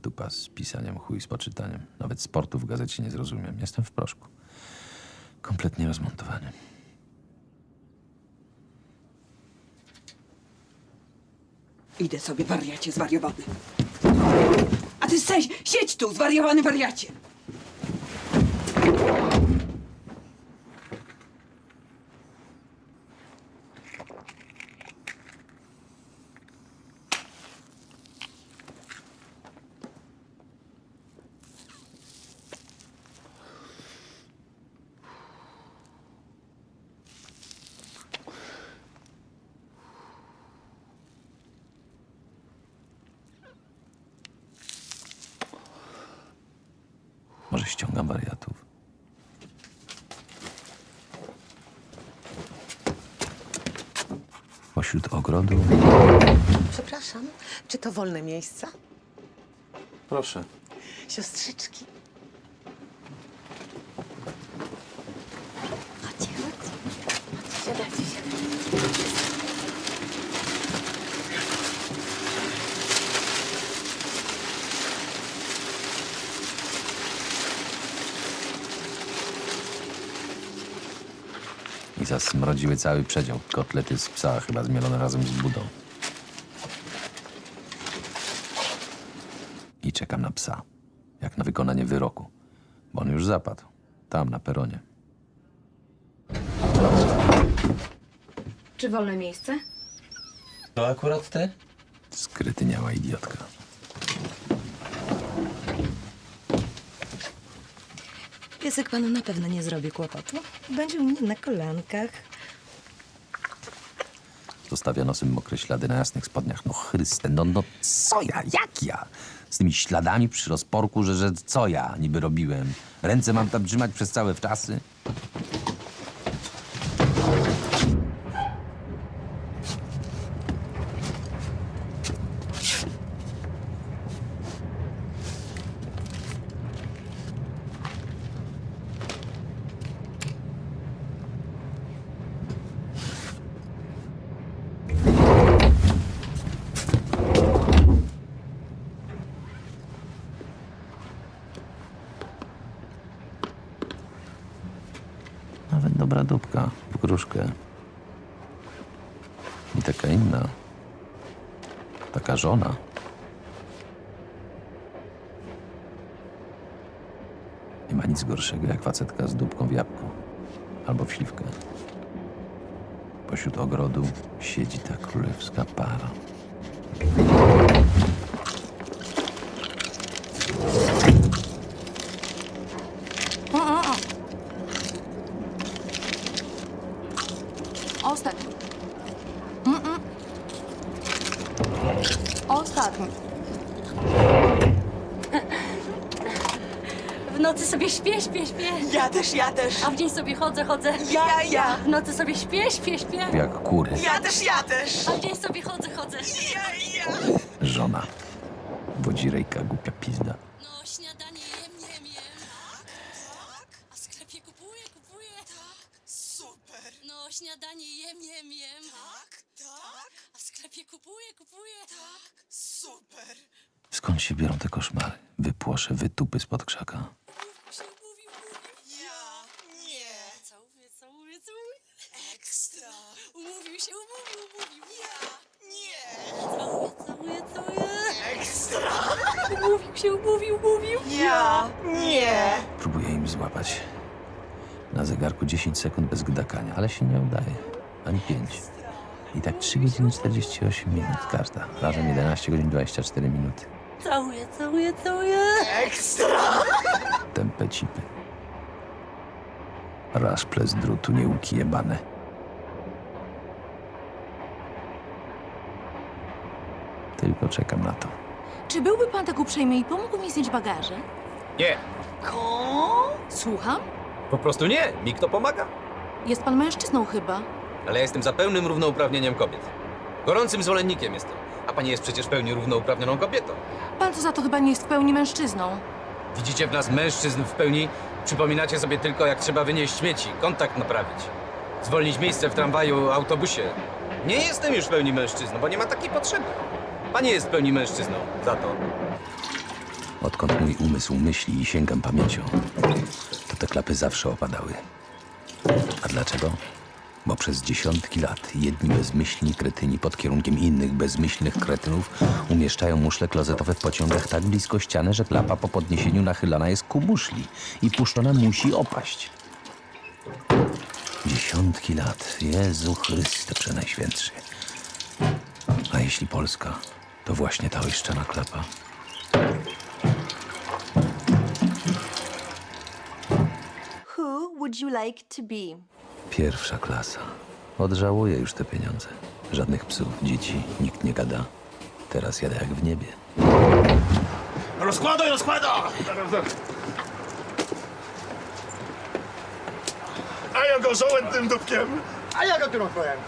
Dupa z pisaniem, chuj z poczytaniem. Nawet sportu w gazecie nie zrozumiem. Jestem w proszku. Kompletnie rozmontowany. Idę sobie, wariacie zwariowany. A ty siedź tu, zwariowany wariacie. że ściągam wariatów. Pośród ogrodu... Przepraszam, czy to wolne miejsca? Proszę. Siostrzyczki. Siadajcie się. I zasmrodziły cały przedział. Kotlety z psa, chyba zmielone razem z budą. I czekam na psa. Jak na wykonanie wyroku. Bo on już zapadł. Tam, na peronie. Czy wolne miejsce? To akurat ty? Skrytyniała idiotka. Piesek panu na pewno nie zrobi kłopotu. Będzie u mnie na kolankach. Zostawia nosem mokre ślady na jasnych spodniach. No Chryste, no co ja? Jak ja? Z tymi śladami przy rozporku, że co ja niby robiłem? Ręce mam tam trzymać przez całe wczasy? Nawet dobra dupka w gruszkę. I taka inna. Taka żona. Nie ma nic gorszego jak facetka z dupką w jabłku. Albo w śliwkę. Pośród ogrodu siedzi ta królewska para. Ostatni. Ostatni. W nocy sobie śpię. Ja też. A w dzień sobie chodzę. Ja. W nocy sobie śpię. Jak kury. Ja też. A w dzień sobie chodzę. Ja. Żona. Wodzirejka, głupia pizda. No, śniadanie jem. Tak. A w sklepie kupuję. Tak. Super. No, śniadanie jem. Tak. A w sklepie kupuję. Tak. Super. Skąd się biorą te koszmary? Wypłosze wytupy spod krzaka. Ja. Nie. Całuję. Ekstra. Umówił się. Ja. Nie. Całuję. Ekstra. Umówił. Ja. Nie. Próbuję im złapać. Na zegarku 10 sekund bez gdakania, ale się nie udaje. Ani 5. I tak 3 godziny 48 minut każda. Razem 11 godzin 24 minuty. Całuję. Ekstra. Tępe cipy. Raszple z drutu, nieuki jebane. Tylko czekam na to. Czy byłby pan tak uprzejmy i pomógł mi zdjąć bagaże? Nie, Słucham? po prostu nie. Mi kto pomaga? Jest pan mężczyzną chyba. Ale ja jestem za pełnym równouprawnieniem kobiet. Gorącym zwolennikiem jestem. A pani jest przecież w pełni równouprawnioną kobietą. Pan co za to chyba nie jest w pełni mężczyzną. Widzicie w nas mężczyzn w pełni? Przypominacie sobie tylko, jak trzeba wynieść śmieci, kontakt naprawić, zwolnić miejsce w tramwaju, autobusie. Nie jestem już w pełni mężczyzną, bo nie ma takiej potrzeby. Pani jest w pełni mężczyzną, za to. Odkąd mój umysł myśli i sięgam pamięcią, to te klapy zawsze opadały. A dlaczego? Bo przez dziesiątki lat jedni bezmyślni kretyni pod kierunkiem innych bezmyślnych kretynów umieszczają muszle klozetowe w pociągach tak blisko ściany, że klapa po podniesieniu nachylana jest ku muszli i puszczona musi opaść. Dziesiątki lat. Jezu Chryste Przenajświętszy. A jeśli Polska, to właśnie ta oiszczana klapa. Who would you like to be? Pierwsza klasa. Odżałuję już te pieniądze. Żadnych psów, dzieci, nikt nie gada. Teraz jadę jak w niebie. Rozkładaj! A ja go żołem tym dupkiem. A ja go tym odpowiem.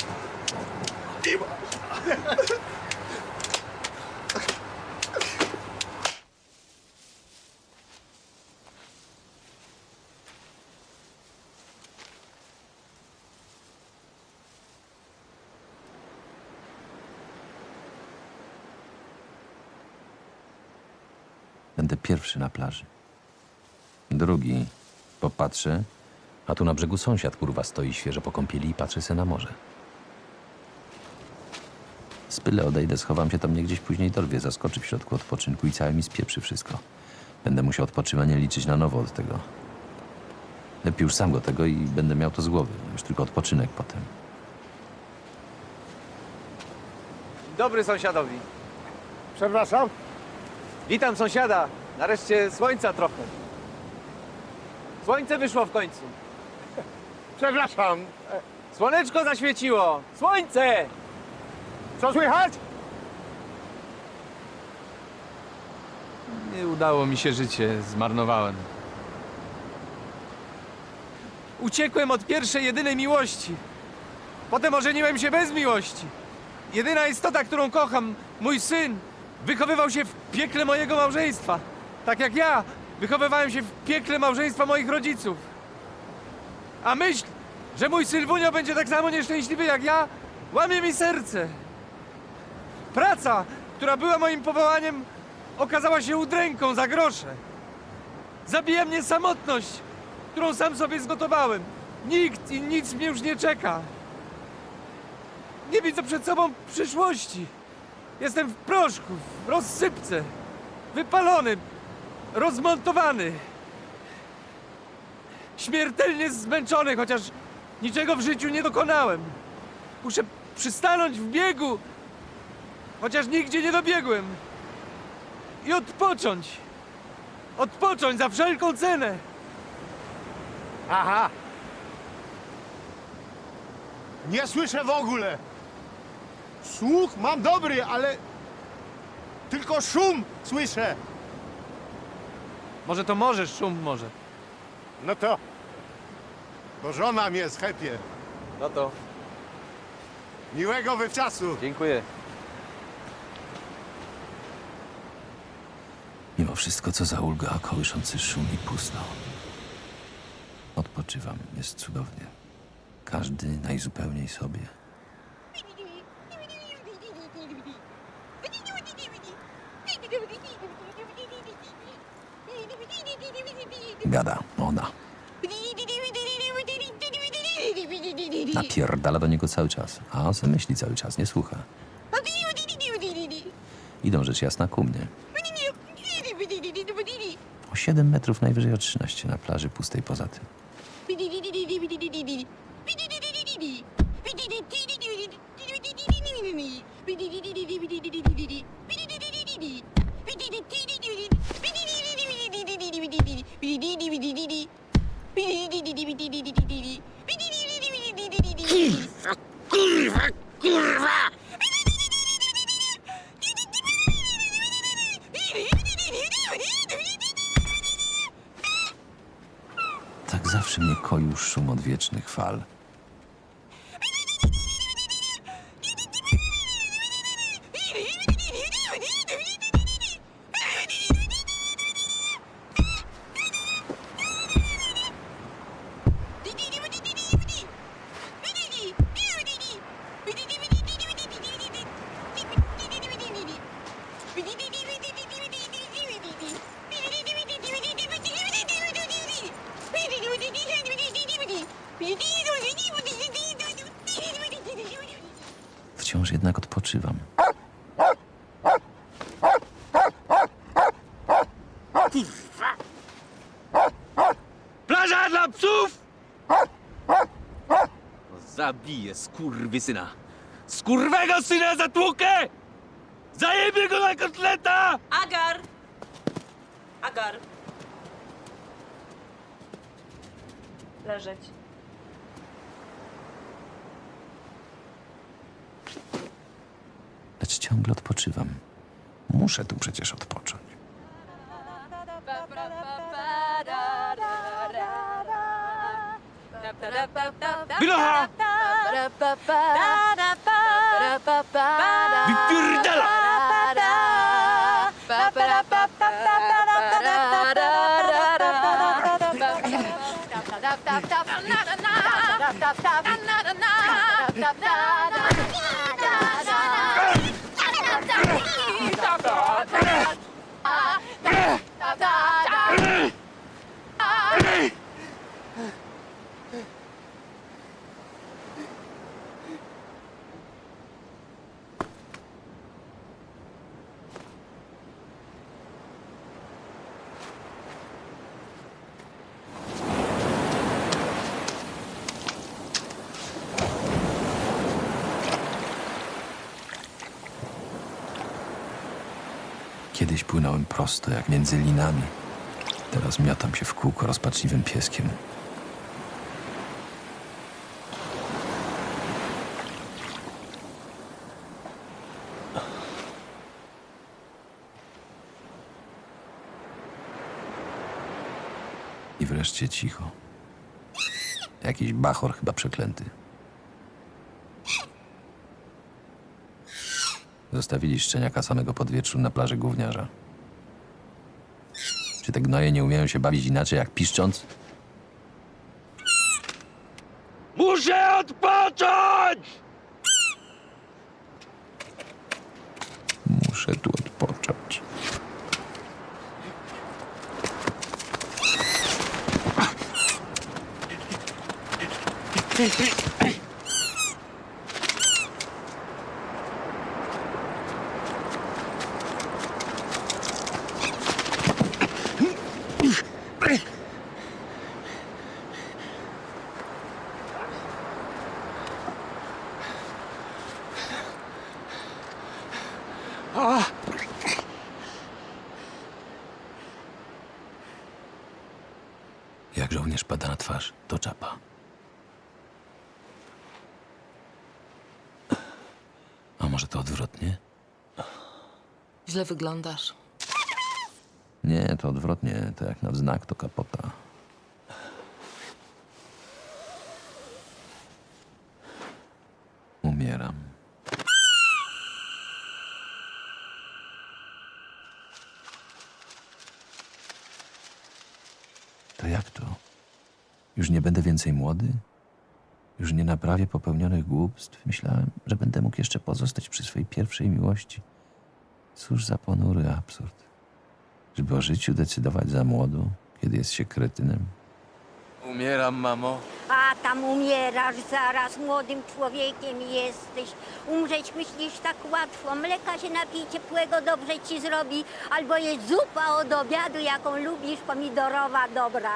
Będę pierwszy na plaży. Drugi. Popatrzę, a tu na brzegu sąsiad, kurwa, stoi świeżo po kąpieli i patrzy se na morze. Z pyle odejdę, schowam się, to mnie gdzieś później dorwie, zaskoczy w środku odpoczynku i całe mi spieprzy wszystko. Będę musiał odpoczywanie liczyć na nowo od tego. Lepiej już sam go tego i będę miał to z głowy. Już tylko odpoczynek potem. Dobry sąsiadowi. Przepraszam? Witam sąsiada. Nareszcie słońca trochę. Słońce wyszło w końcu. Przepraszam. Słoneczko zaświeciło. Słońce! Co słychać? Nie udało mi się życie. Zmarnowałem. Uciekłem od pierwszej, jedynej miłości. Potem ożeniłem się bez miłości. Jedyna istota, którą kocham, mój syn, wychowywał się w piekle mojego małżeństwa. Tak jak ja wychowywałem się w piekle małżeństwa moich rodziców. A myśl, że mój Sylwunio będzie tak samo nieszczęśliwy jak ja, łamie mi serce. Praca, która była moim powołaniem, okazała się udręką za grosze. Zabija mnie samotność, którą sam sobie zgotowałem. Nikt i nic mnie już nie czeka. Nie widzę przed sobą przyszłości. Jestem w proszku, w rozsypce. Wypalony, rozmontowany. Śmiertelnie zmęczony, chociaż niczego w życiu nie dokonałem. Muszę przystanąć w biegu, chociaż nigdzie nie dobiegłem. I odpocząć. Odpocząć za wszelką cenę. Aha. Nie słyszę w ogóle. Słuch mam dobry, ale tylko szum słyszę. Może to możesz, szum może. No to, bo żona mnie schepie. No to Miłego wywczasu. dziękuję. Mimo wszystko, co za ulga, kołyszący szum i pusto. Odpoczywam, jest cudownie. Każdy najzupełniej sobie. Gada, ona. Napierdala do niego cały czas, a on se myśli cały czas, nie słucha. Idą rzecz jasna ku mnie. O 7 metrów, najwyżej o 13 na plaży pustej poza tym. Kurwa, kurwa! Tak zawsze mnie koił szum odwiecznych fal. Wciąż jednak odpoczywam. Plaża dla psów! Zabiję skurwysyna. Skurwego syna zatłukę! Zajebię go na kotleta! Agar! Agar! Leżeć. Lecz ciągle odpoczywam. Muszę tu przecież odpocząć. Wynocha! Wypierdala! Kiedyś płynąłem prosto, jak między linami. Teraz miotam się w kółko rozpaczliwym pieskiem. I wreszcie cicho. Jakiś bachor chyba przeklęty. Zostawili szczeniaka samego pod wieczór na plaży gówniarza. Czy te gnoje nie umieją się bawić inaczej jak piszcząc? Muszę odpocząć! Muszę tu odpocząć. Jak żołnierz pada na twarz, to czapa. A może to odwrotnie? Źle wyglądasz. Nie, to odwrotnie. To jak na wznak, to kapota. Umieram. To jak to? Już nie będę więcej młody? Już nie naprawię popełnionych głupstw? Myślałem, że będę mógł jeszcze pozostać przy swojej pierwszej miłości. Cóż za ponury absurd. Żeby o życiu decydować za młodu, kiedy jest się kretynem. Umieram, mamo. A tam umierasz zaraz, młodym człowiekiem jesteś. Umrzeć myślisz tak łatwo, mleka się napij ciepłego, dobrze ci zrobi. Albo jest zupa od obiadu, jaką lubisz, pomidorowa, dobra.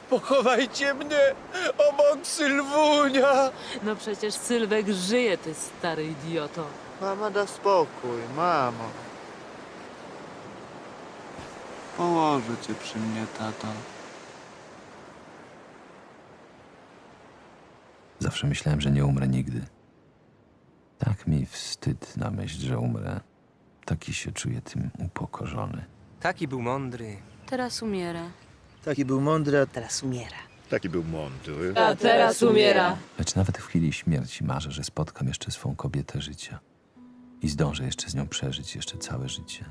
Pochowajcie mnie obok Sylwunia! No przecież Sylwek żyje, ty stary idioto. Mama, da spokój, mamo. Położę cię przy mnie, tato. Zawsze myślałem, że nie umrę nigdy. Tak mi wstyd na myśl, że umrę. Taki się czuję tym upokorzony. Taki był mądry. Teraz umiera. Taki był mądry, a Teraz umiera. Taki był mądry. A teraz umiera. Lecz nawet w chwili śmierci marzę, że spotkam jeszcze swą kobietę życia. I zdążę jeszcze z nią przeżyć jeszcze całe życie.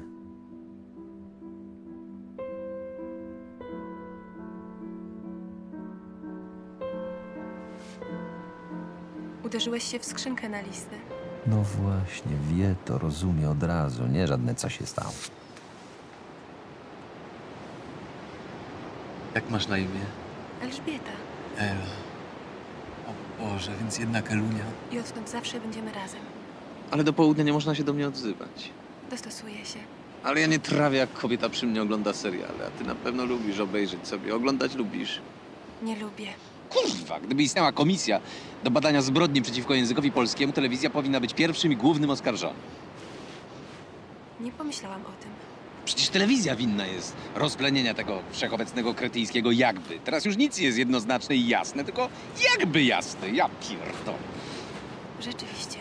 Uderzyłeś się w skrzynkę na listy. No właśnie, wie to, rozumie od razu. Nie żadne co się stało. Jak masz na imię? Elżbieta. Ela. O Boże, więc jednak Elunia. I odtąd zawsze będziemy razem. Ale do południa nie można się do mnie odzywać. Dostosuję się. Ale ja nie trawię, jak kobieta przy mnie ogląda seriale, a ty na pewno lubisz obejrzeć sobie. Oglądać lubisz. Nie lubię. Kurwa, gdyby istniała komisja do badania zbrodni przeciwko językowi polskiemu, telewizja powinna być pierwszym i głównym oskarżonym. Nie pomyślałam o tym. Przecież telewizja winna jest rozplenienia tego wszechobecnego kretyńskiego jakby. Teraz już nic nie jest jednoznaczne i jasne, tylko jakby jasne. Ja pierdolę. Rzeczywiście.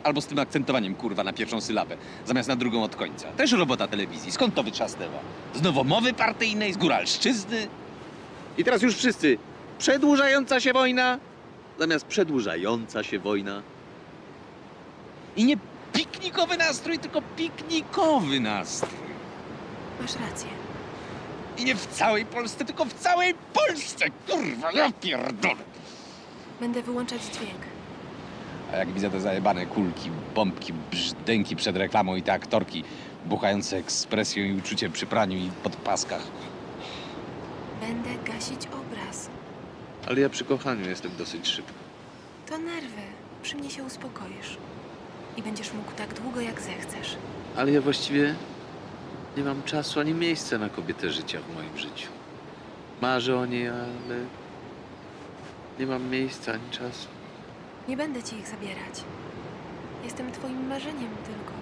Albo z tym akcentowaniem, kurwa, na pierwszą sylabę, zamiast na drugą od końca. Też robota telewizji. Skąd to wytrzasnęła? Z nowomowy partyjnej, z góralszczyzny? I teraz już wszyscy. Przedłużająca się wojna zamiast przedłużająca się wojna. I nie piknikowy nastrój, tylko piknikowy nastrój. Masz rację. I nie w całej Polsce, tylko w całej Polsce! Kurwa, ja pierdolę! Będę wyłączać dźwięk. A jak widzę te zajebane kulki, bombki, brzdęki przed reklamą i te aktorki buchające ekspresją i uczuciem przy praniu i podpaskach. Będę gasić obraz. Ale ja przy kochaniu jestem dosyć szybko. To nerwy. Przy mnie się uspokoisz. I będziesz mógł tak długo, jak zechcesz. Ale ja właściwie nie mam czasu ani miejsca na kobietę życia w moim życiu. Marzę o niej, ale nie mam miejsca ani czasu. Nie będę ci ich zabierać. Jestem twoim marzeniem tylko.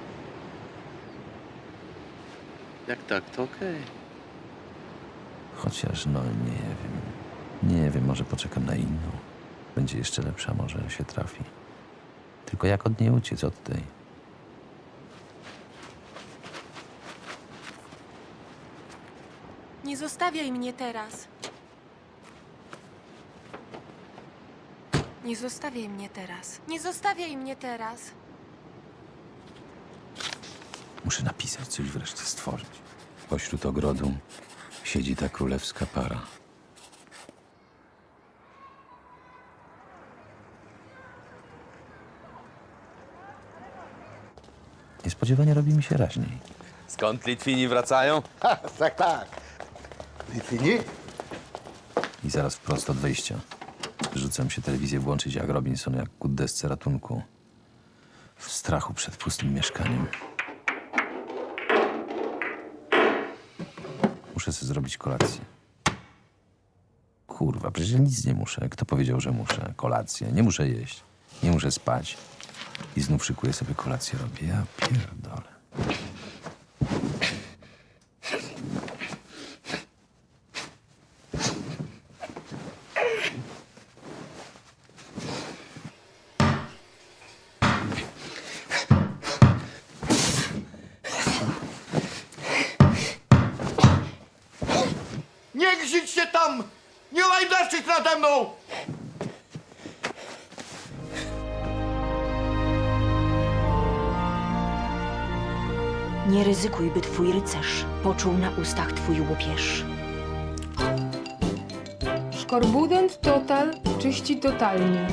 Jak tak, to okej. Chociaż no nie wiem. Nie wiem, może poczekam na inną. Będzie jeszcze lepsza, może się trafi. Tylko jak od niej uciec od tej? Nie zostawiaj mnie teraz. Nie zostawiaj mnie teraz. Nie zostawiaj mnie teraz. Muszę napisać, coś wreszcie stworzyć. Pośród ogrodu siedzi ta królewska para. Niespodziewanie robi mi się raźniej. Skąd Litwini wracają? Tak. Litwini? I zaraz wprost od wejścia. Rzucam się telewizję włączyć jak Robinson, jak ku desce ratunku. W strachu przed pustym mieszkaniem. Muszę sobie zrobić kolację. Kurwa, przecież ja nic nie muszę. Kto powiedział, że muszę? Kolację. Nie muszę jeść. Nie muszę spać. I znów szykuję sobie kolację, robię. Ja pierdolę. Nie grzeć się tam! Nie łajdaczyć nade mną! Nie ryzykuj, by twój rycerz poczuł na ustach twój łupież. Szkorbudent total czyści totalnie.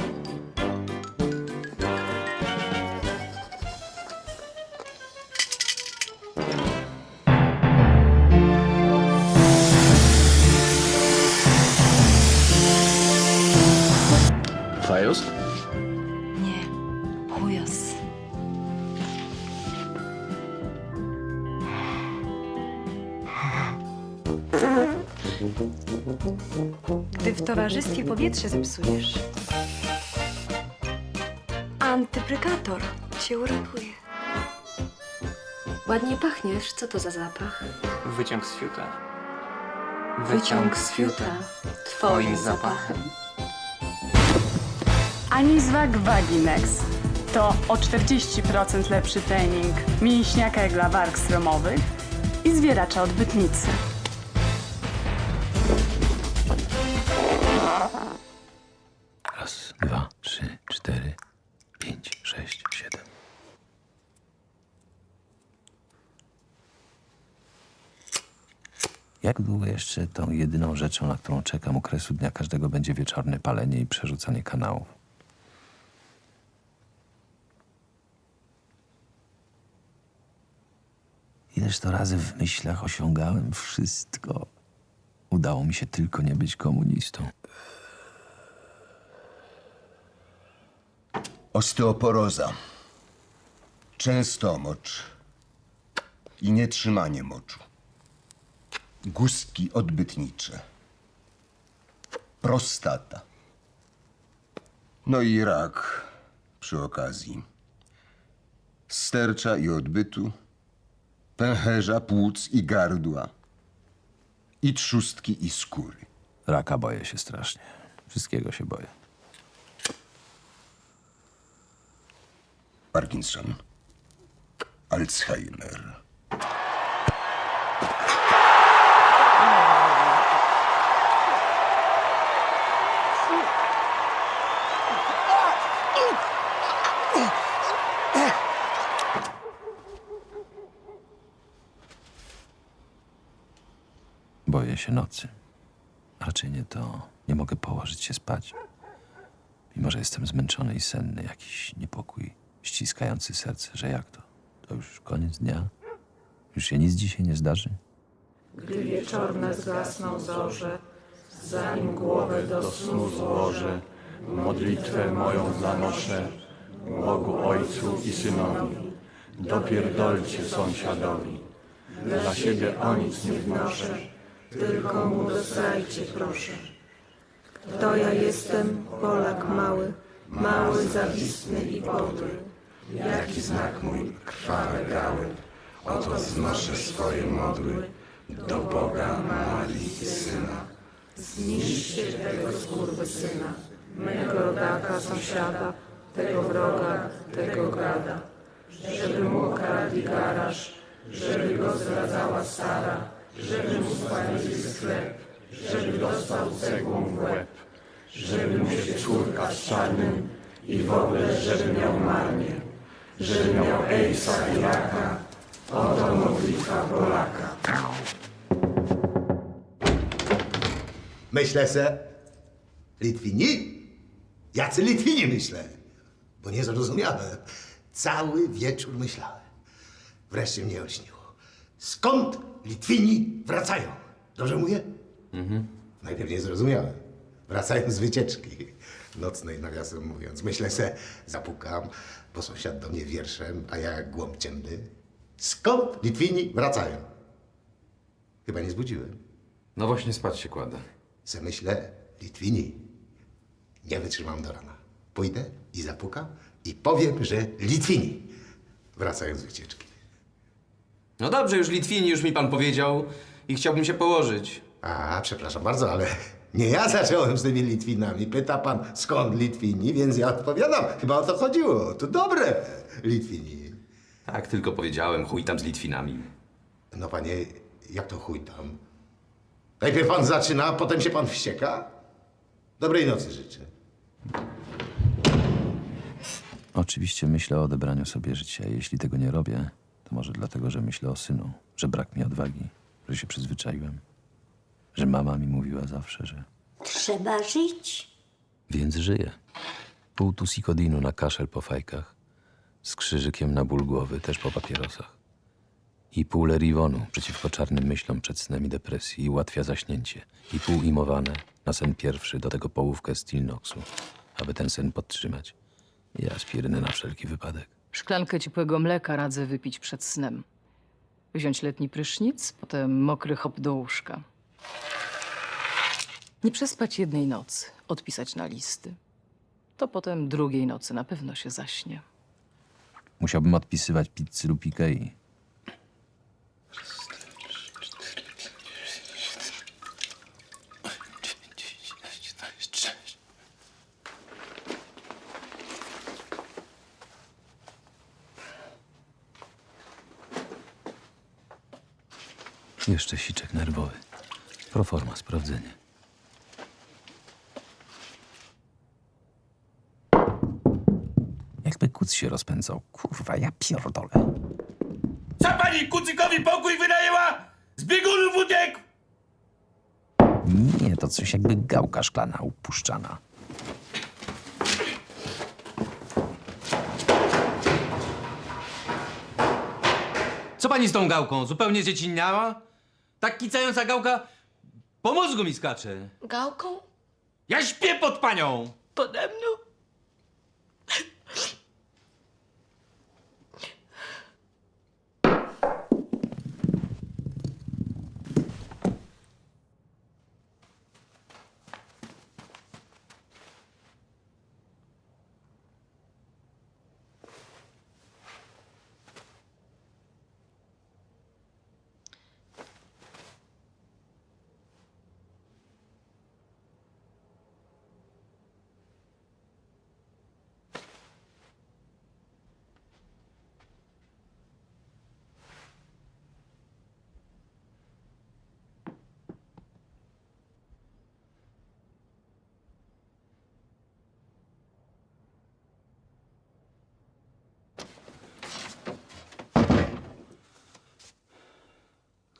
Fajos? Nie, chujos. Gdy w towarzystwie powietrze zepsujesz, antyprykator cię uratuje. Ładnie pachniesz. Co to za zapach? Wyciąg z fiuta. Wyciąg z fiuta twoim zapachem. Aniswag Vaginex to o 40% lepszy trening mięśnia kegla warg sromowych i zwieracza odbytnicy. Raz, dwa, 3, 4, 5, 6, 7. Jak długo jeszcze tą jedyną rzeczą, na którą czekam okresu dnia każdego, będzie wieczorne palenie i przerzucanie kanałów? Ileż to razy w myślach osiągałem wszystko. Udało mi się tylko nie być komunistą. Osteoporoza, częstomocz i nietrzymanie moczu, guzki odbytnicze, prostata, no i rak przy okazji, stercza i odbytu, pęcherza, płuc i gardła, i trzustki i skóry. Raka boję się strasznie. Wszystkiego się boję. Parkinson, Alzheimer. boję się nocy. A raczej nie to. Nie mogę położyć się spać. Mimo że jestem zmęczony i senny, jakiś niepokój ściskający serce, że jak to? To już koniec dnia? Już się nic dzisiaj nie zdarzy? Gdy wieczorne zgasną zorze, zanim głowę do snu złożę, modlitwę moją zanoszę Bogu Ojcu i Synowi. Dopierdolcie sąsiadowi, dla siebie o nic nie wnoszę, tylko mu dostajcie proszę. Kto ja jestem, Polak mały, mały, zawistny i podły. Jaki znak mój krwawe gały, oto znoszę swoje modły do Boga, Marii i Syna. Zniszczcie tego skurwysyna, mego rodaka, sąsiada, tego wroga, tego gada. Żeby mu okradli garaż, żeby go zdradzała stara, żeby mu spalili sklep, żeby dostał cegłą w łeb, żeby mu się córka z czarnym i w ogóle żeby miał marnie, żeby miał Ejsa i raka, oto modlitwa Polaka. Myślę se, Litwini? Jacy Litwini myślę? Bo nie zrozumiałem. Cały wieczór myślałem. Wreszcie mnie olśniło. Skąd Litwini wracają? Dobrze mówię? Najpierw nie zrozumiałem. Wracają z wycieczki nocnej, nawiasem mówiąc. Myślę se, zapukam, bo sąsiad do mnie wierszem, a ja jak głąb ciemny. Skąd Litwini wracają? Chyba nie zbudziłem. No właśnie spać się kładę. Se myślę, Litwini, nie wytrzymam do rana. Pójdę i zapukam i powiem, że Litwini wracają z wycieczki. No dobrze, już Litwini, już mi pan powiedział i chciałbym się położyć. A, przepraszam bardzo, ale nie ja zacząłem z tymi Litwinami. Pyta pan, skąd Litwini, więc ja odpowiadam. Chyba o to chodziło. To dobre, Litwini. Tak, tylko powiedziałem, chuj tam z Litwinami. No panie, jak to chuj tam? Najpierw pan zaczyna, a potem się pan wścieka? Dobrej nocy życzę. Oczywiście myślę o odebraniu sobie życia. Jeśli tego nie robię, to może dlatego, że myślę o synu, że brak mi odwagi, że się przyzwyczaiłem, że mama mi mówiła zawsze, że... Trzeba żyć. Więc żyję. Pół tusikodinu na kaszel po fajkach, z krzyżykiem na ból głowy, też po papierosach. I pół lerivonu przeciwko czarnym myślom przed snem i depresji i ułatwia zaśnięcie. I pół imowane na sen pierwszy, do tego połówkę Stilnoxu, aby ten sen podtrzymać. I aspirynę na wszelki wypadek. Szklankę ciepłego mleka radzę wypić przed snem. Wziąć letni prysznic, potem mokry hop do łóżka. Nie przespać jednej nocy, odpisać na listy. To potem drugiej nocy na pewno się zaśnie. Musiałbym odpisywać pizzy lub Ikei. Jeszcze siczek nerwowy. Proforma, sprawdzenie. Jakby kuc się rozpędzał. Kurwa, ja pierdolę. Co pani kucykowi pokój wynajęła? Z biegunów uciekł! Nie, to coś jakby gałka szklana upuszczana. Co pani z tą gałką? Zupełnie dziecinniała? Tak kicająca gałka po mózgu mi skacze. Gałką? Ja śpię pod panią! Pode mną?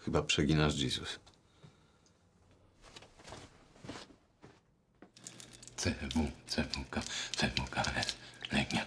Chyba przeginasz, Jesus. CWKS, Legnia.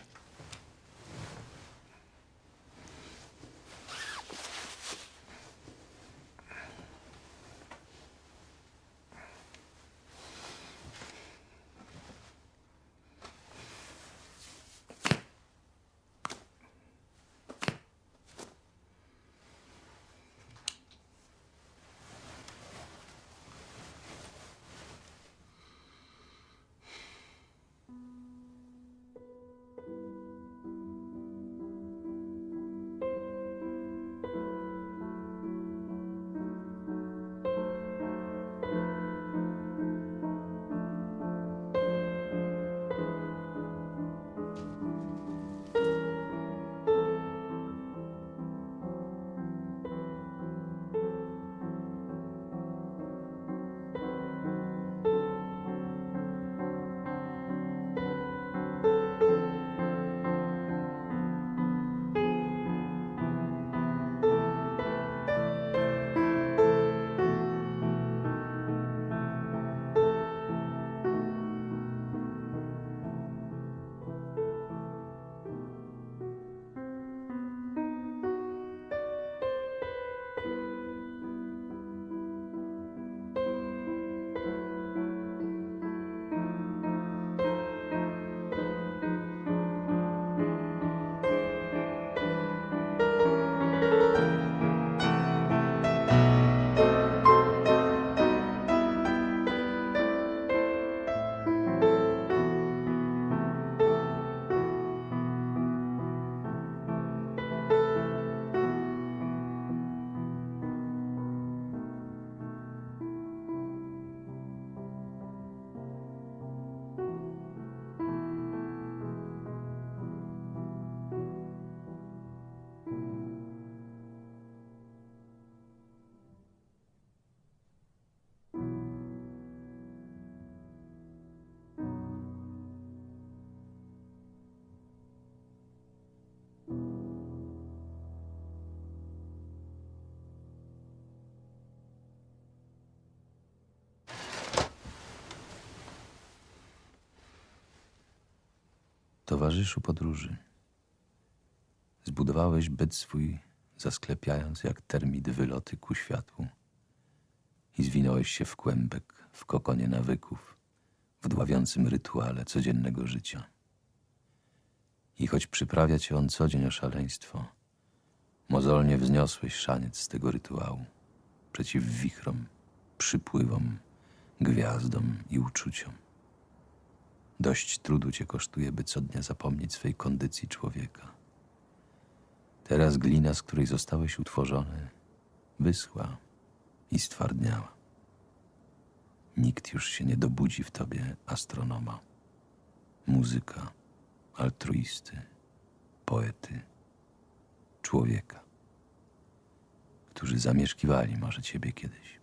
Towarzyszu podróży, zbudowałeś byt swój, zasklepiając jak termit wyloty ku światłu i zwinąłeś się w kłębek, w kokonie nawyków, w dławiącym rytuale codziennego życia. I choć przyprawia cię on co dzień o szaleństwo, mozolnie wzniosłeś szaniec z tego rytuału przeciw wichrom, przypływom, gwiazdom i uczuciom. Dość trudu cię kosztuje, by co dnia zapomnieć swej kondycji człowieka. Teraz glina, z której zostałeś utworzony, wyschła i stwardniała. Nikt już się nie dobudzi w tobie astronoma, muzyka, altruisty, poety, człowieka, którzy zamieszkiwali może ciebie kiedyś.